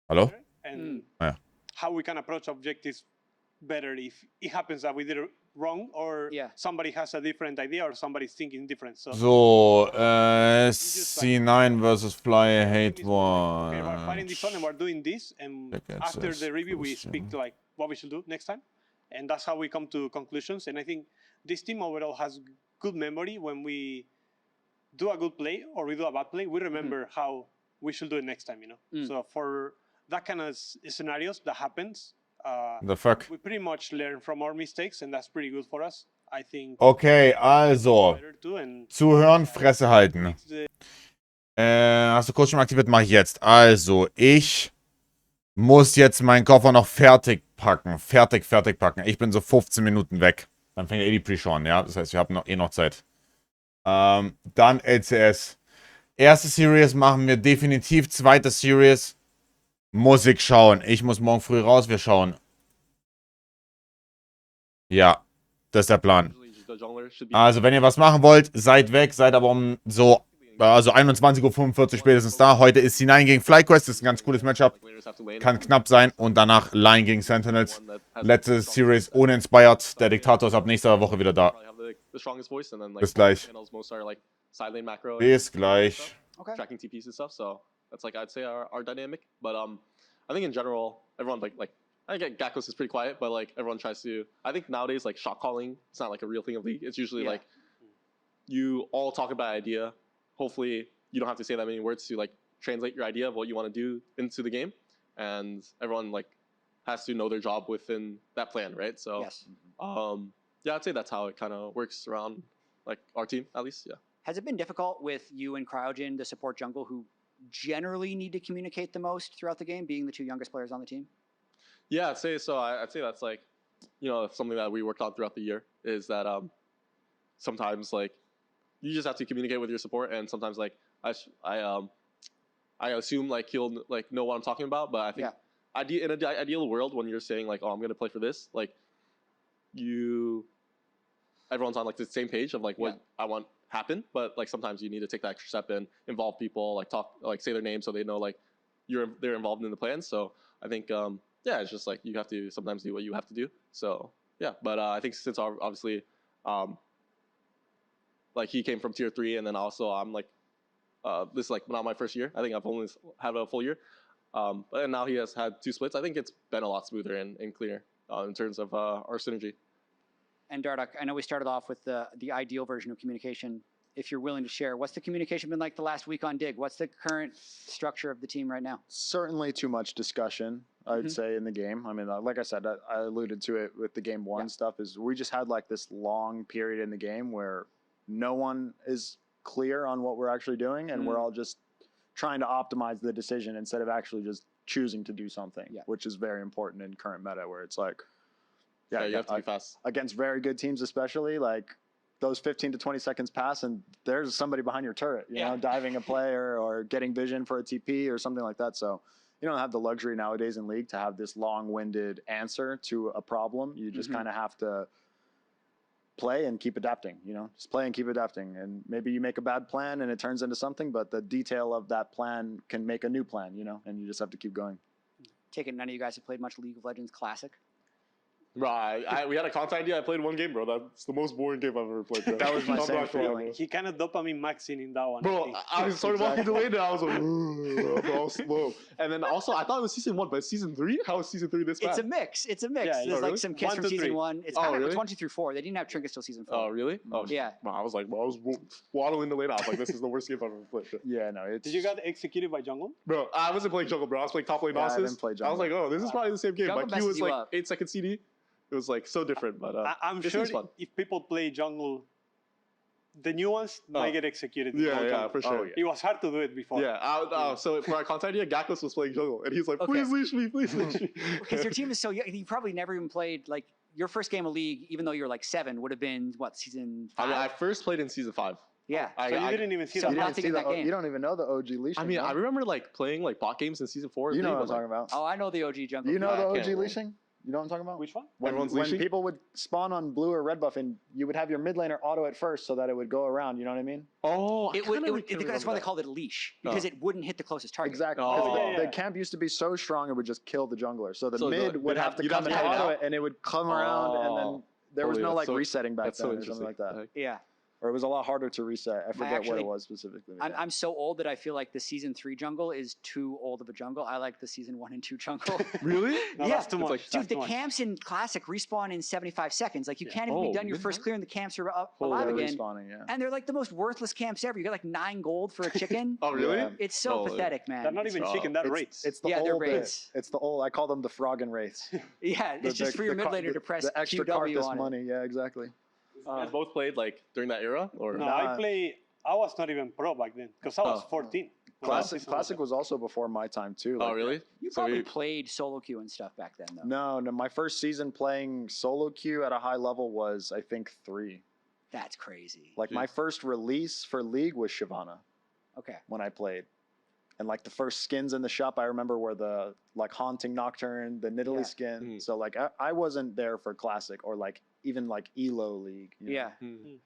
[SPEAKER 1] Hallo?
[SPEAKER 10] And
[SPEAKER 1] Yeah.
[SPEAKER 10] how we can approach objectives better if it happens that we did it wrong or somebody has a different idea or somebody's thinking different.
[SPEAKER 1] So, C9 versus Fly Hate One.
[SPEAKER 10] Okay, we're fighting this one and we're doing this, and after the review we speak to like what we should do next time, and that's how we come to conclusions. And I think this team overall has good memory. When we do a good play or we do a bad play, we remember how we should do it next time, you know. So for that kind of scenarios that happens,
[SPEAKER 1] The fuck?
[SPEAKER 10] we pretty much learn from our mistakes, and that's pretty good for us. I think.
[SPEAKER 1] Okay, also.
[SPEAKER 10] Better too, and
[SPEAKER 1] Zuhören, Fresse halten. Hast du Coaching aktiviert? Mach ich jetzt. Also, ich muss jetzt meinen Koffer noch fertig packen. Fertig packen. Ich bin so 15 Minuten weg. Dann fängt die Pre-Show an, ja. Das heißt, wir haben noch Zeit. Dann LCS. Erste Series machen wir definitiv. Zweite Series muss ich schauen. Ich muss morgen früh raus. Wir schauen. Ja, das ist der Plan. Also, wenn ihr was machen wollt, seid weg. Seid aber um so, also 21:45 Uhr spätestens da. Heute ist C9 gegen FlyQuest. Das ist ein ganz cooles Matchup. Kann knapp sein. Und danach Lion gegen Sentinels. Letzte Series ohne Inspired. Der Diktator ist ab nächster Woche wieder da. Bis gleich. Bis gleich.
[SPEAKER 11] Tracking TPs and stuff, so that's like I'd say our dynamic. But I think in general, everyone like I get Gakkos is pretty quiet, but like everyone tries to. I think nowadays like shot calling, it's not like a real thing of League. It's usually like you all talk about an idea. Hopefully you don't have to say that many words to like translate your idea of what you want to do into the game, and everyone like has to know their job within that plan, right? So
[SPEAKER 12] Yes.
[SPEAKER 11] yeah, I'd say that's how it kind of works around like our team at least. Yeah.
[SPEAKER 12] Has it been difficult with you and Cryogen, the support jungle, who generally need to communicate the most throughout the game, being the two youngest players on the team?
[SPEAKER 11] Yeah, I'd say so. I'd say that's like, something that we worked on throughout the year is that sometimes like you just have to communicate with your support, and sometimes like I assume like he'll like know what I'm talking about, but I think in an ideal world when you're saying like, oh, I'm gonna play for this, like everyone's on like the same page of like what I want happen, but like sometimes you need to take that extra step and involve people, like talk, like say their name so they know like they're involved in the plans. So I think it's just like you have to sometimes do what you have to do. So yeah, but I think since obviously like he came from tier 3, and then also I'm like this is like not my first year. I think I've only had a full year, but now he has had 2 splits. I think it's been a lot smoother and cleaner in terms of our synergy.
[SPEAKER 12] And Dardoch, I know we started off with the ideal version of communication. If you're willing to share, what's the communication been like the last week on Dig? What's the current structure of the team right now?
[SPEAKER 13] Certainly too much discussion, I'd say, in the game. I mean, like I said, I alluded to it with the game 1 stuff, is we just had like this long period in the game where no one is clear on what we're actually doing, and we're all just trying to optimize the decision instead of actually just choosing to do something, which is very important in current meta, where it's like,
[SPEAKER 11] you have to be fast.
[SPEAKER 13] Against very good teams especially, like those 15 to 20 seconds pass and there's somebody behind your turret, you know, diving a player or getting vision for a TP or something like that. So you don't have the luxury nowadays in League to have this long-winded answer to a problem. You just kind of have to play and keep adapting, just play and keep adapting. And maybe you make a bad plan and it turns into something, but the detail of that plan can make a new plan, and you just have to keep going.
[SPEAKER 12] Take it none of you guys have played much League of Legends Classic?
[SPEAKER 11] Right, we had a content idea. I played 1 game, bro. That's the most boring game I've ever played. Bro.
[SPEAKER 13] That was my same feeling.
[SPEAKER 10] He kind of dopamine maxing in that one.
[SPEAKER 11] Bro, I started walking the way and I was like, bro, slow. And then also, I thought it was season 1, but it's season 3? How is season 3 this fast?
[SPEAKER 12] It's a mix.
[SPEAKER 10] Yeah,
[SPEAKER 12] There's like some kits from season 1. It's kind of it's 1, 2 through 4. They didn't have trinkets till season 4.
[SPEAKER 11] Oh, really? Oh,
[SPEAKER 12] yeah.
[SPEAKER 11] Bro, I was like, I was waddling the lane. I was like, this is the worst game I've ever played.
[SPEAKER 13] Yeah, no, it's...
[SPEAKER 10] Did you get executed by jungle?
[SPEAKER 11] Bro, I wasn't playing jungle, bro. I was playing top lane
[SPEAKER 13] I
[SPEAKER 11] Nausus.
[SPEAKER 13] didn't play jungle.
[SPEAKER 11] I was like, oh, this is probably the same game.
[SPEAKER 12] Jungle
[SPEAKER 11] My Q was
[SPEAKER 12] messes you
[SPEAKER 11] like
[SPEAKER 12] up.
[SPEAKER 11] 8 second CD. It was like so different, but
[SPEAKER 10] I'm sure if people play jungle, the new ones might get executed.
[SPEAKER 11] Yeah, for sure.
[SPEAKER 13] Oh, yeah.
[SPEAKER 10] It was hard to do it before.
[SPEAKER 11] Yeah, so for our content idea, Gakos was playing jungle, and he's like, please leash me, please leash me.
[SPEAKER 12] Because your team is so young. You probably never even played, like, your first game of League, even though you were like 7, would have been, what, season 5?
[SPEAKER 11] I mean, I first played in season 5.
[SPEAKER 12] Yeah.
[SPEAKER 10] So you didn't even see
[SPEAKER 12] so
[SPEAKER 10] that.
[SPEAKER 12] nothing in that game.
[SPEAKER 13] You don't even know the OG leashing.
[SPEAKER 11] I mean, I remember like playing like bot games in season 4.
[SPEAKER 13] You know what I'm talking about.
[SPEAKER 12] Oh, I know the OG jungle.
[SPEAKER 13] You know the OG leashing? You know what I'm talking about?
[SPEAKER 10] Which one?
[SPEAKER 13] When people would spawn on blue or red buff, and you would have your mid laner auto it first so that it would go around, you know what I mean?
[SPEAKER 11] Oh,
[SPEAKER 12] that's why they called it leash, because it wouldn't hit the closest target.
[SPEAKER 13] Exactly. The camp used to be so strong it would just kill the jungler. So the mid would have to
[SPEAKER 11] you'd
[SPEAKER 13] come
[SPEAKER 11] have
[SPEAKER 13] and
[SPEAKER 11] to
[SPEAKER 13] auto
[SPEAKER 11] hide
[SPEAKER 13] it, and it would come around, and then there was no like resetting back
[SPEAKER 11] that's
[SPEAKER 13] then
[SPEAKER 11] so
[SPEAKER 13] or something like that.
[SPEAKER 12] Yeah.
[SPEAKER 13] Or it was a lot harder to reset. I forget what it was specifically.
[SPEAKER 12] I'm so old that I feel like the season 3 jungle is too old of a jungle. I like the season 1 and 2 jungle.
[SPEAKER 11] Really?
[SPEAKER 10] No,
[SPEAKER 12] yeah.
[SPEAKER 10] that's too much.
[SPEAKER 12] Dude, the camps in Classic respawn in 75 seconds. Like, you can't even be done your first clear and the camps are alive again. And they're like the most worthless camps ever. You got like 9 gold for a chicken.
[SPEAKER 11] Oh, really?
[SPEAKER 13] Yeah.
[SPEAKER 12] It's so pathetic, man.
[SPEAKER 10] They're not even chicken, they're wraiths.
[SPEAKER 13] It's the old wraiths. It's the old, I call them the frog and wraiths.
[SPEAKER 12] Yeah, it's just for your mid laner to press
[SPEAKER 13] the extra
[SPEAKER 12] QW
[SPEAKER 13] Karthus
[SPEAKER 12] on
[SPEAKER 13] money. Yeah, exactly.
[SPEAKER 11] You guys both played like during that era, or
[SPEAKER 10] No, I was not even pro back then because I was 14.
[SPEAKER 13] Classic was also before my time too.
[SPEAKER 11] Oh, really?
[SPEAKER 12] You probably played solo queue and stuff back then, though.
[SPEAKER 13] No. My first season playing solo queue at a high level was, I think, 3.
[SPEAKER 12] That's crazy.
[SPEAKER 13] Like, my first release for League was Shyvana.
[SPEAKER 12] Okay.
[SPEAKER 13] When I played. And like the first skins in the shop I remember were the like Haunting Nocturne, the Nidalee skin. So like I wasn't there for Classic or like even like ELO League. You know?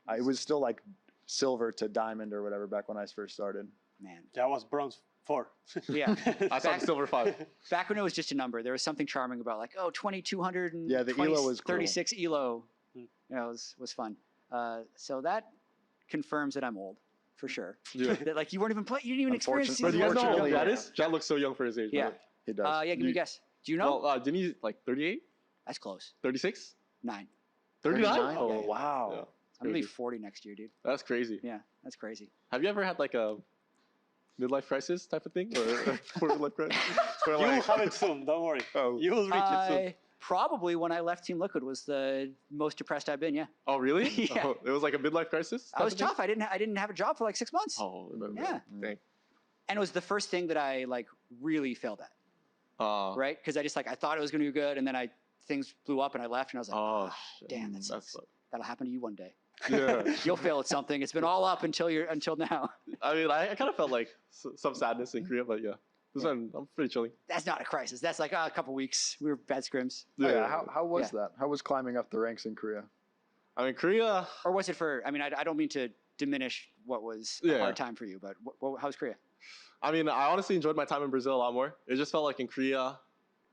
[SPEAKER 13] I was still like silver to diamond or whatever back when I first started.
[SPEAKER 12] Man.
[SPEAKER 10] That was bronze 4.
[SPEAKER 12] Yeah.
[SPEAKER 11] I saw silver 5.
[SPEAKER 12] Back when it was just a number, there was something charming about like, 2200 and
[SPEAKER 13] the ELO was cool.
[SPEAKER 12] 36 ELO. You know, it was fun. So that confirms that I'm old. For sure.
[SPEAKER 11] Yeah.
[SPEAKER 12] That, like, you weren't even playing, you didn't even experience
[SPEAKER 11] But
[SPEAKER 12] season
[SPEAKER 11] do you guys know how
[SPEAKER 12] 4.
[SPEAKER 11] old that is? Jan looks so young for his age.
[SPEAKER 12] Yeah.
[SPEAKER 13] He does.
[SPEAKER 12] Yeah, give me a guess. Do you know?
[SPEAKER 11] Well, didn't he like 38?
[SPEAKER 12] That's close.
[SPEAKER 11] 36?
[SPEAKER 12] 9.
[SPEAKER 11] 39?
[SPEAKER 13] Oh,
[SPEAKER 12] Yeah.
[SPEAKER 13] wow.
[SPEAKER 11] Yeah,
[SPEAKER 12] I'm going to be 40 next year, dude.
[SPEAKER 11] that's crazy.
[SPEAKER 12] Yeah, that's crazy.
[SPEAKER 11] Have you ever had like a midlife crisis type of thing, or midlife crisis? Where,
[SPEAKER 10] You will
[SPEAKER 11] like,
[SPEAKER 10] have it soon. Don't worry.
[SPEAKER 11] Oh.
[SPEAKER 10] You will reach it soon.
[SPEAKER 12] Probably when I left Team Liquid was the most depressed I've been. Yeah.
[SPEAKER 11] Oh, really?
[SPEAKER 12] Yeah.
[SPEAKER 11] Oh, it was like a midlife crisis?
[SPEAKER 12] I was tough. I didn't have a job for like 6 months.
[SPEAKER 11] Oh,
[SPEAKER 12] Yeah.
[SPEAKER 11] Dang.
[SPEAKER 12] And it was the first thing that I like really failed at. Right? Because I just like I thought it was going to be good, and then things blew up, and I left, and I was like, damn, that sucks. That'll happen to you one day.
[SPEAKER 11] Yeah.
[SPEAKER 12] You'll fail at something. It's been all up until now.
[SPEAKER 11] I mean, I kind of felt like some sadness in Korea, but yeah. This one, I'm pretty chilling.
[SPEAKER 12] That's not a crisis. That's like a couple weeks. We were bad scrims.
[SPEAKER 13] Yeah. How was that? How was climbing up the ranks in Korea?
[SPEAKER 11] I mean, Korea.
[SPEAKER 12] Or was it for? I mean, I don't mean to diminish what was a hard time for you, but how's Korea?
[SPEAKER 11] I mean, I honestly enjoyed my time in Brazil a lot more. It just felt like in Korea,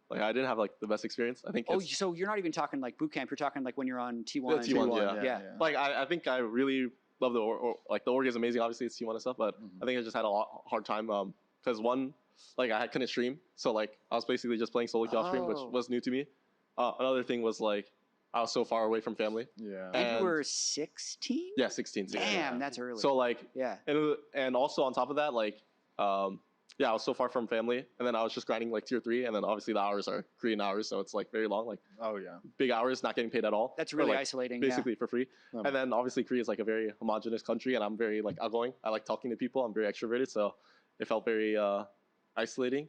[SPEAKER 11] like I didn't have like the best experience. I think.
[SPEAKER 12] Oh, so you're not even talking like boot camp. You're talking like when you're on T1.
[SPEAKER 11] Yeah, T1, yeah. Like I think I really love the like the org is amazing. Obviously, it's T1 and stuff, but I think I just had a hard time because one, like I couldn't stream, so like I was basically just playing solo queue off stream, which was new to me. Another thing was like I was so far away from family.
[SPEAKER 12] Yeah. And you were 16?
[SPEAKER 11] Yeah, 16.
[SPEAKER 12] Damn, that's early.
[SPEAKER 11] So like
[SPEAKER 12] yeah.
[SPEAKER 11] And also on top of that, like yeah, I was so far from family, and then I was just grinding like tier 3, and then obviously the hours are Korean hours, so it's like very long, like big hours, not getting paid at all.
[SPEAKER 12] That's really
[SPEAKER 11] like,
[SPEAKER 12] isolating.
[SPEAKER 11] Basically for free. And then obviously Korea is like a very homogenous country, and I'm very like outgoing. I like talking to people. I'm very extroverted, so it felt very isolating.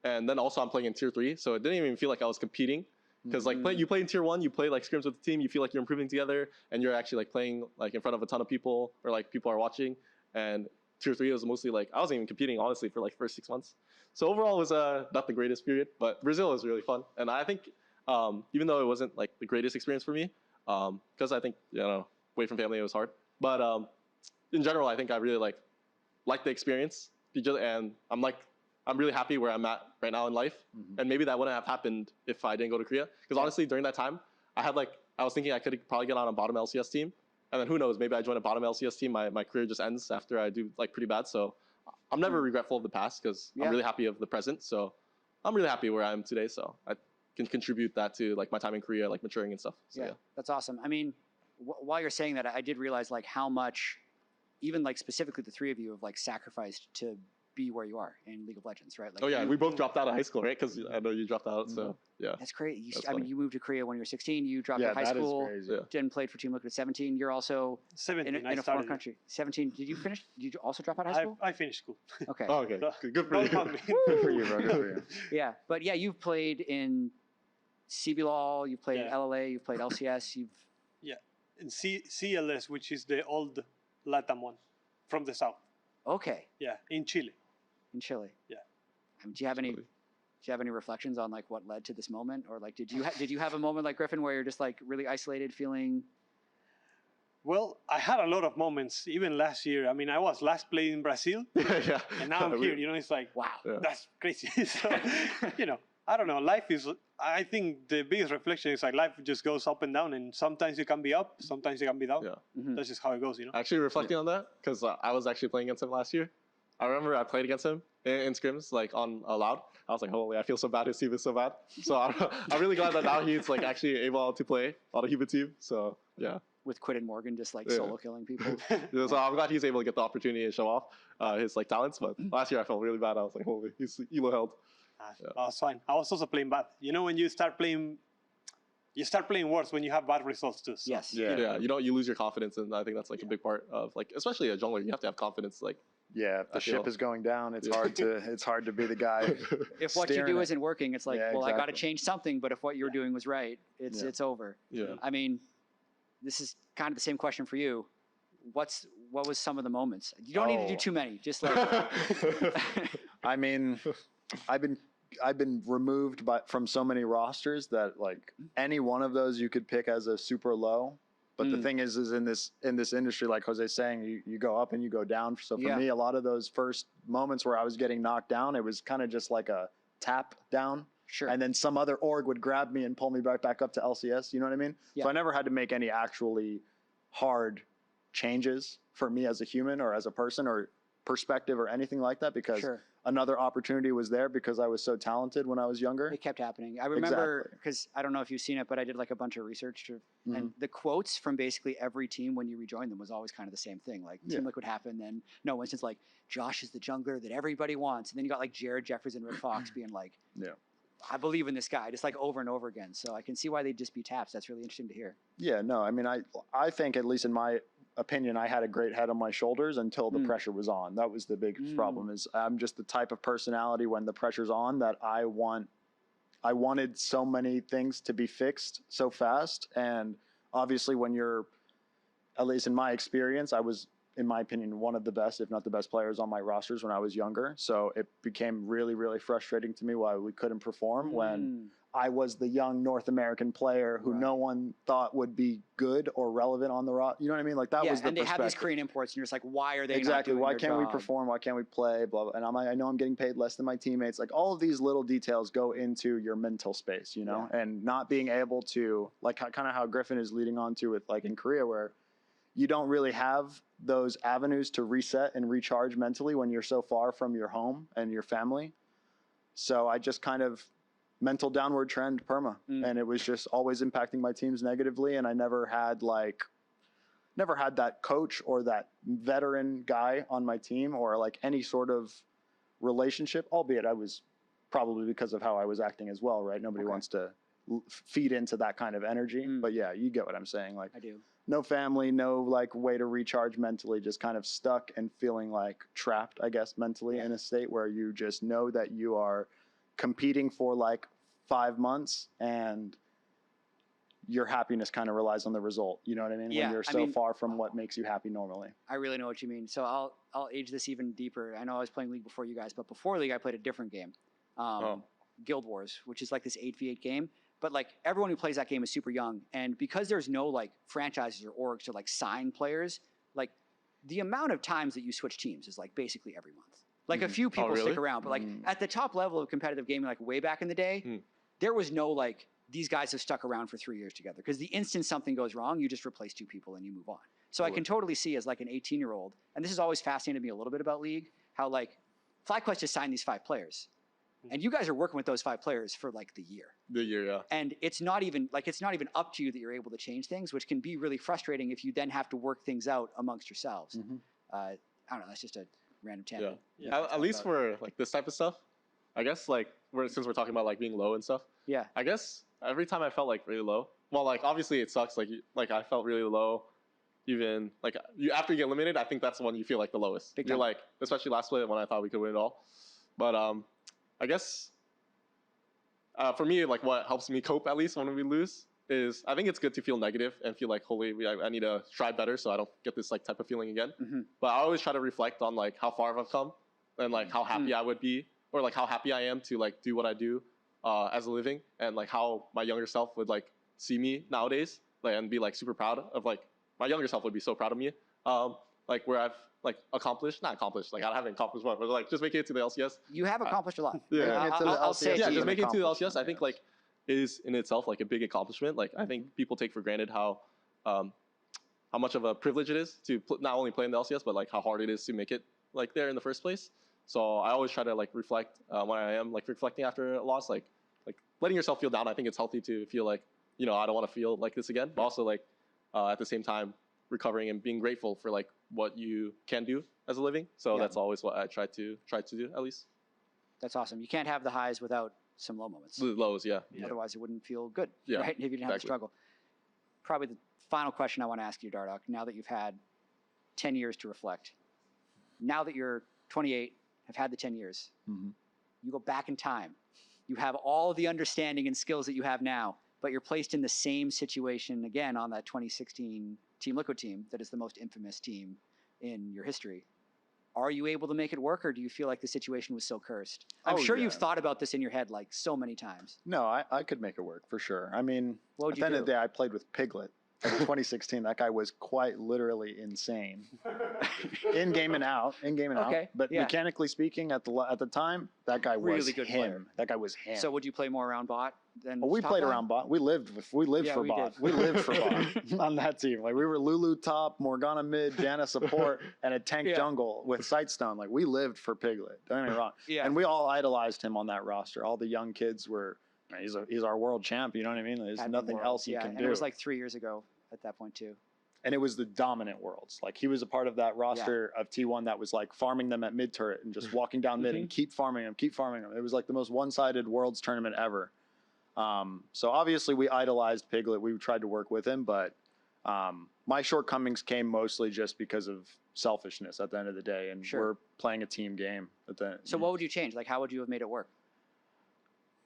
[SPEAKER 11] And then also I'm playing in tier 3, so it didn't even feel like I was competing. Because like you play in tier 1, you play like scrims with the team, you feel like you're improving together, and you're actually like playing like in front of a ton of people, or like people are watching. And tier 3 was mostly like I wasn't even competing honestly for like first 6 months. So overall it was not the greatest period, but Brazil was really fun. And I think even though it wasn't like the greatest experience for me, because I think away from family it was hard. But in general, I think I really like the experience, and I'm really happy where I'm at right now in life. And maybe that wouldn't have happened if I didn't go to Korea. Because honestly, during that time, I was thinking I could probably get on a bottom LCS team. And then who knows, maybe I join a bottom LCS team, my career just ends after I do like pretty bad. So I'm never regretful of the past because I'm really happy of the present. So I'm really happy where I am today. So I can contribute that to like my time in Korea, like maturing and stuff. So, yeah.
[SPEAKER 12] That's awesome. I mean, while you're saying that, I did realize like how much, even like specifically the three of you have like sacrificed to be where you are in League of Legends, right? Like,
[SPEAKER 11] oh yeah, we both dropped out of high school, right? Because I know you dropped out, so yeah.
[SPEAKER 12] That's great. I mean, you moved to Korea when you were 16. You dropped out of high school. Then played for Team Liquid at 17. You're also
[SPEAKER 10] 17
[SPEAKER 12] in a foreign country. 17. Did you finish? Did you also drop out of high school?
[SPEAKER 10] I finished school.
[SPEAKER 12] Okay.
[SPEAKER 11] Oh, okay. Good for you.
[SPEAKER 13] Good for you, bro. Good for you.
[SPEAKER 12] Yeah, but yeah, you've played in CBLOL. You've played in LLA. You've played LCS.
[SPEAKER 10] Yeah, in CLS, which is the old LATAM one from the south.
[SPEAKER 12] Okay.
[SPEAKER 10] Yeah, in Chile.
[SPEAKER 12] In Chile.
[SPEAKER 10] Yeah.
[SPEAKER 12] I mean, do you have any reflections on like what led to this moment, or like did you have a moment like Griffin where you're just like really isolated, feeling?
[SPEAKER 10] Well, I had a lot of moments even last year. I mean, I was last playing in Brazil, and now I'm here. You know, it's like wow, that's crazy. So, I don't know. Life is. I think the biggest reflection is like life just goes up and down, and sometimes you can be up, sometimes you can be down.
[SPEAKER 11] Yeah.
[SPEAKER 10] That's just how it goes.
[SPEAKER 11] Actually, reflecting on that, because I was actually playing against him last year. I remember I played against him in scrims, like on Loud. I was like, holy, I feel so bad. His team is so bad. So I'm really glad that now he's like actually able to play on a human team. So yeah.
[SPEAKER 12] With Quid and Morgan just like solo killing people.
[SPEAKER 11] So I'm glad he's able to get the opportunity to show off his like talents. But last year I felt really bad. I was like, holy, he's elo held.
[SPEAKER 10] I was fine. I was also playing bad. You know, when you start playing worse when you have bad results too. So.
[SPEAKER 12] Yes.
[SPEAKER 11] Yeah. You lose your confidence, and I think that's like a big part of like, especially a jungler. You have to have confidence. Like.
[SPEAKER 13] Yeah, if the ship is going down, it's hard to be the guy.
[SPEAKER 12] If what you do isn't working, it's like,
[SPEAKER 13] Yeah,
[SPEAKER 12] well, I got to change something. But if what you're doing was right, it's over.
[SPEAKER 11] Yeah.
[SPEAKER 12] I mean, this is kind of the same question for you. What was some of the moments? You don't need to do too many. Just like.
[SPEAKER 13] I mean, I've been removed from so many rosters that like any one of those you could pick as a super low. But the thing is in this industry, like Jose's saying, you go up and you go down. So for me, a lot of those first moments where I was getting knocked down, it was kind of just like a tap down.
[SPEAKER 12] Sure.
[SPEAKER 13] And then some other org would grab me and pull me right back up to LCS. You know what I mean?
[SPEAKER 12] Yeah.
[SPEAKER 13] So I never had to make any actually hard changes for me as a human or as a person or perspective or anything like that because another opportunity was there because I was so talented when I was younger.
[SPEAKER 12] It kept happening. I remember, because I don't know if you've seen it, but I did like a bunch of research. And the quotes from basically every team when you rejoin them was always kind of the same thing. Like, Team Liquid happened, then no instance like, Josh is the jungler that everybody wants. And then you got like Jared Jeffers and Red Fox being like, I believe in this guy, just like over and over again. So I can see why they'd just be taps. That's really interesting to hear.
[SPEAKER 13] Yeah, no, I mean, I think, at least in my opinion, I had a great head on my shoulders until the pressure was on. That was the big problem. Is I'm just the type of personality when the pressure's on that I wanted so many things to be fixed so fast. And obviously when you're, at least in my experience, I was, in my opinion, one of the best, if not the best players on my rosters when I was younger. So it became really, really frustrating to me why we couldn't perform when I was the young North American player who no one thought would be good or relevant on the roster. You know what I mean? Like that was the perspective.
[SPEAKER 12] And they have these Korean imports, and you're just like, why are they
[SPEAKER 13] exactly?
[SPEAKER 12] Not doing
[SPEAKER 13] why
[SPEAKER 12] their
[SPEAKER 13] can't we
[SPEAKER 12] job?
[SPEAKER 13] perform? Why can't we play? Blah blah. And I know I'm getting paid less than my teammates. Like all of these little details go into your mental space, you know, and not being able to like kind of how Griffin is leading on to with like in Korea where you don't really have those avenues to reset and recharge mentally when you're so far from your home and your family. So I just kind of mental downward trend perma. And it was just always impacting my teams negatively. And I never had that coach or that veteran guy on my team or like any sort of relationship, albeit I was probably because of how I was acting as well, right? Nobody wants to feed into that kind of energy. But yeah, you get what I'm saying. Like
[SPEAKER 12] I do.
[SPEAKER 13] No family, no like way to recharge mentally, just kind of stuck and feeling like trapped, I guess, mentally in a state where you just know that you are competing for like 5 months and your happiness kind of relies on the result. You know what I mean?
[SPEAKER 12] Yeah,
[SPEAKER 13] when you're so far from what makes you happy normally.
[SPEAKER 12] I really know what you mean. So I'll age this even deeper. I know I was playing League before you guys, but before League I played a different game. Guild Wars, which is like this 8v8 game. But like everyone who plays that game is super young, and because there's no like franchises or orgs to like sign players, like the amount of times that you switch teams is like basically every month. Like a few people stick around, but like at the top level of competitive gaming, like way back in the day, there was no like these guys have stuck around for 3 years together because the instant something goes wrong, you just replace 2 people and you move on. So I can totally see as like an 18-year-old, and this has always fascinated me a little bit about League, how like FlyQuest just signed these 5 players. And you guys are working with those 5 players for like the year. And it's not even up to you that you're able to change things, which can be really frustrating if you then have to work things out amongst yourselves. I don't know. That's just a random tangent.
[SPEAKER 11] At least for like this type of stuff, I guess like since we're talking about like being low and stuff.
[SPEAKER 12] Yeah.
[SPEAKER 11] I guess every time I felt like really low. Well, like obviously it sucks. Like I felt really low. Even like after you get eliminated, I think that's the one you feel like the lowest. You're like, especially last play when I thought we could win it all. But I guess for me, like what helps me cope at least when we lose is I think it's good to feel negative and feel like, holy, I need to try better so I don't get this like type of feeling again. But I always try to reflect on like how far I've come and like how happy I would be or like how happy I am to like do what I do as a living and like how my younger self would like see me nowadays like and be like super proud of like my younger self would be so proud of me. Like where I've like not accomplished, like I haven't accomplished much, but like just making it to the LCS.
[SPEAKER 12] You have accomplised a lot.
[SPEAKER 11] I'll say just making it to the LCS, I think like is in itself like a big accomplishment. Like I think people take for granted how much of a privilege it is to not only play in the LCS, but like how hard it is to make it like there in the first place. So I always try to like reflect when I am like reflecting after a loss, like letting yourself feel down. I think it's healthy to feel like, you know, I don't want to feel like this again, but also like at the same time recovering and being grateful for like what you can do as a living. So that's always what I try to do at least.
[SPEAKER 12] That's awesome. You can't have the highs without some low moments.
[SPEAKER 11] The lows,
[SPEAKER 12] Otherwise it wouldn't feel good, right? If you didn't have to struggle. Probably the final question I want to ask you, Dardoch, now that you've had 10 years to reflect, now that you're 28, have had the 10 years, you go back in time, you have all the understanding and skills that you have now, but you're placed in the same situation again on that 2016 Team Liquid team that is the most infamous team in your history. Are you able to make it work, or do you feel like the situation was so cursed? I'm sure you've thought about this in your head like so many times.
[SPEAKER 13] No, I could make it work for sure. I mean,
[SPEAKER 12] at
[SPEAKER 13] the end of the day, I played with Piglet in 2016, that guy was quite literally insane. In game and out.
[SPEAKER 12] Okay,
[SPEAKER 13] But
[SPEAKER 12] yeah.
[SPEAKER 13] mechanically speaking, at the time, that guy was
[SPEAKER 12] Really good
[SPEAKER 13] him.
[SPEAKER 12] player.
[SPEAKER 13] That guy was him.
[SPEAKER 12] So would you play more around bot than
[SPEAKER 13] Well, we
[SPEAKER 12] top
[SPEAKER 13] played
[SPEAKER 12] lane?
[SPEAKER 13] around bot. We lived
[SPEAKER 12] Yeah,
[SPEAKER 13] for
[SPEAKER 12] we
[SPEAKER 13] bot.
[SPEAKER 12] did.
[SPEAKER 13] We lived for bot on that team. Like we were Lulu top, Morgana mid, Janna support, and a tank
[SPEAKER 12] Yeah.
[SPEAKER 13] jungle with Sightstone. Like we lived for Piglet. Don't get me wrong.
[SPEAKER 12] Yeah.
[SPEAKER 13] And we all idolized him on that roster. All the young kids were. He's our world champ. You know what I mean? There's
[SPEAKER 12] At
[SPEAKER 13] nothing
[SPEAKER 12] Worlds,
[SPEAKER 13] else he
[SPEAKER 12] yeah,
[SPEAKER 13] can
[SPEAKER 12] and
[SPEAKER 13] do.
[SPEAKER 12] it was like 3 years ago at that point too.
[SPEAKER 13] And it was the dominant worlds. Like he was a part of that roster of T1 that was like farming them at mid turret and just walking down mid and keep farming them. It was like the most one-sided worlds tournament ever. So obviously we idolized Piglet. We tried to work with him, but my shortcomings came mostly just because of selfishness at the end of the day. And we're playing a team game.
[SPEAKER 12] So what would you change? Like how would you have made it work?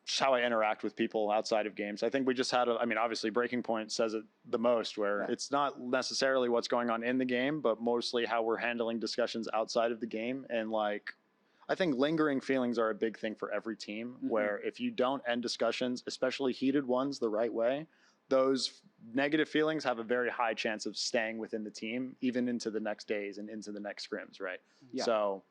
[SPEAKER 13] Just how I interact with people outside of games. I think we just had obviously Breaking Point says it the most, where it's not necessarily what's going on in the game, but mostly how we're handling discussions outside of the game. And like, I think lingering feelings are a big thing for every team, where if you don't end discussions, especially heated ones, the right way, those negative feelings have a very high chance of staying within the team, even into the next days and into the next scrims, right?
[SPEAKER 12] Yeah.
[SPEAKER 13] So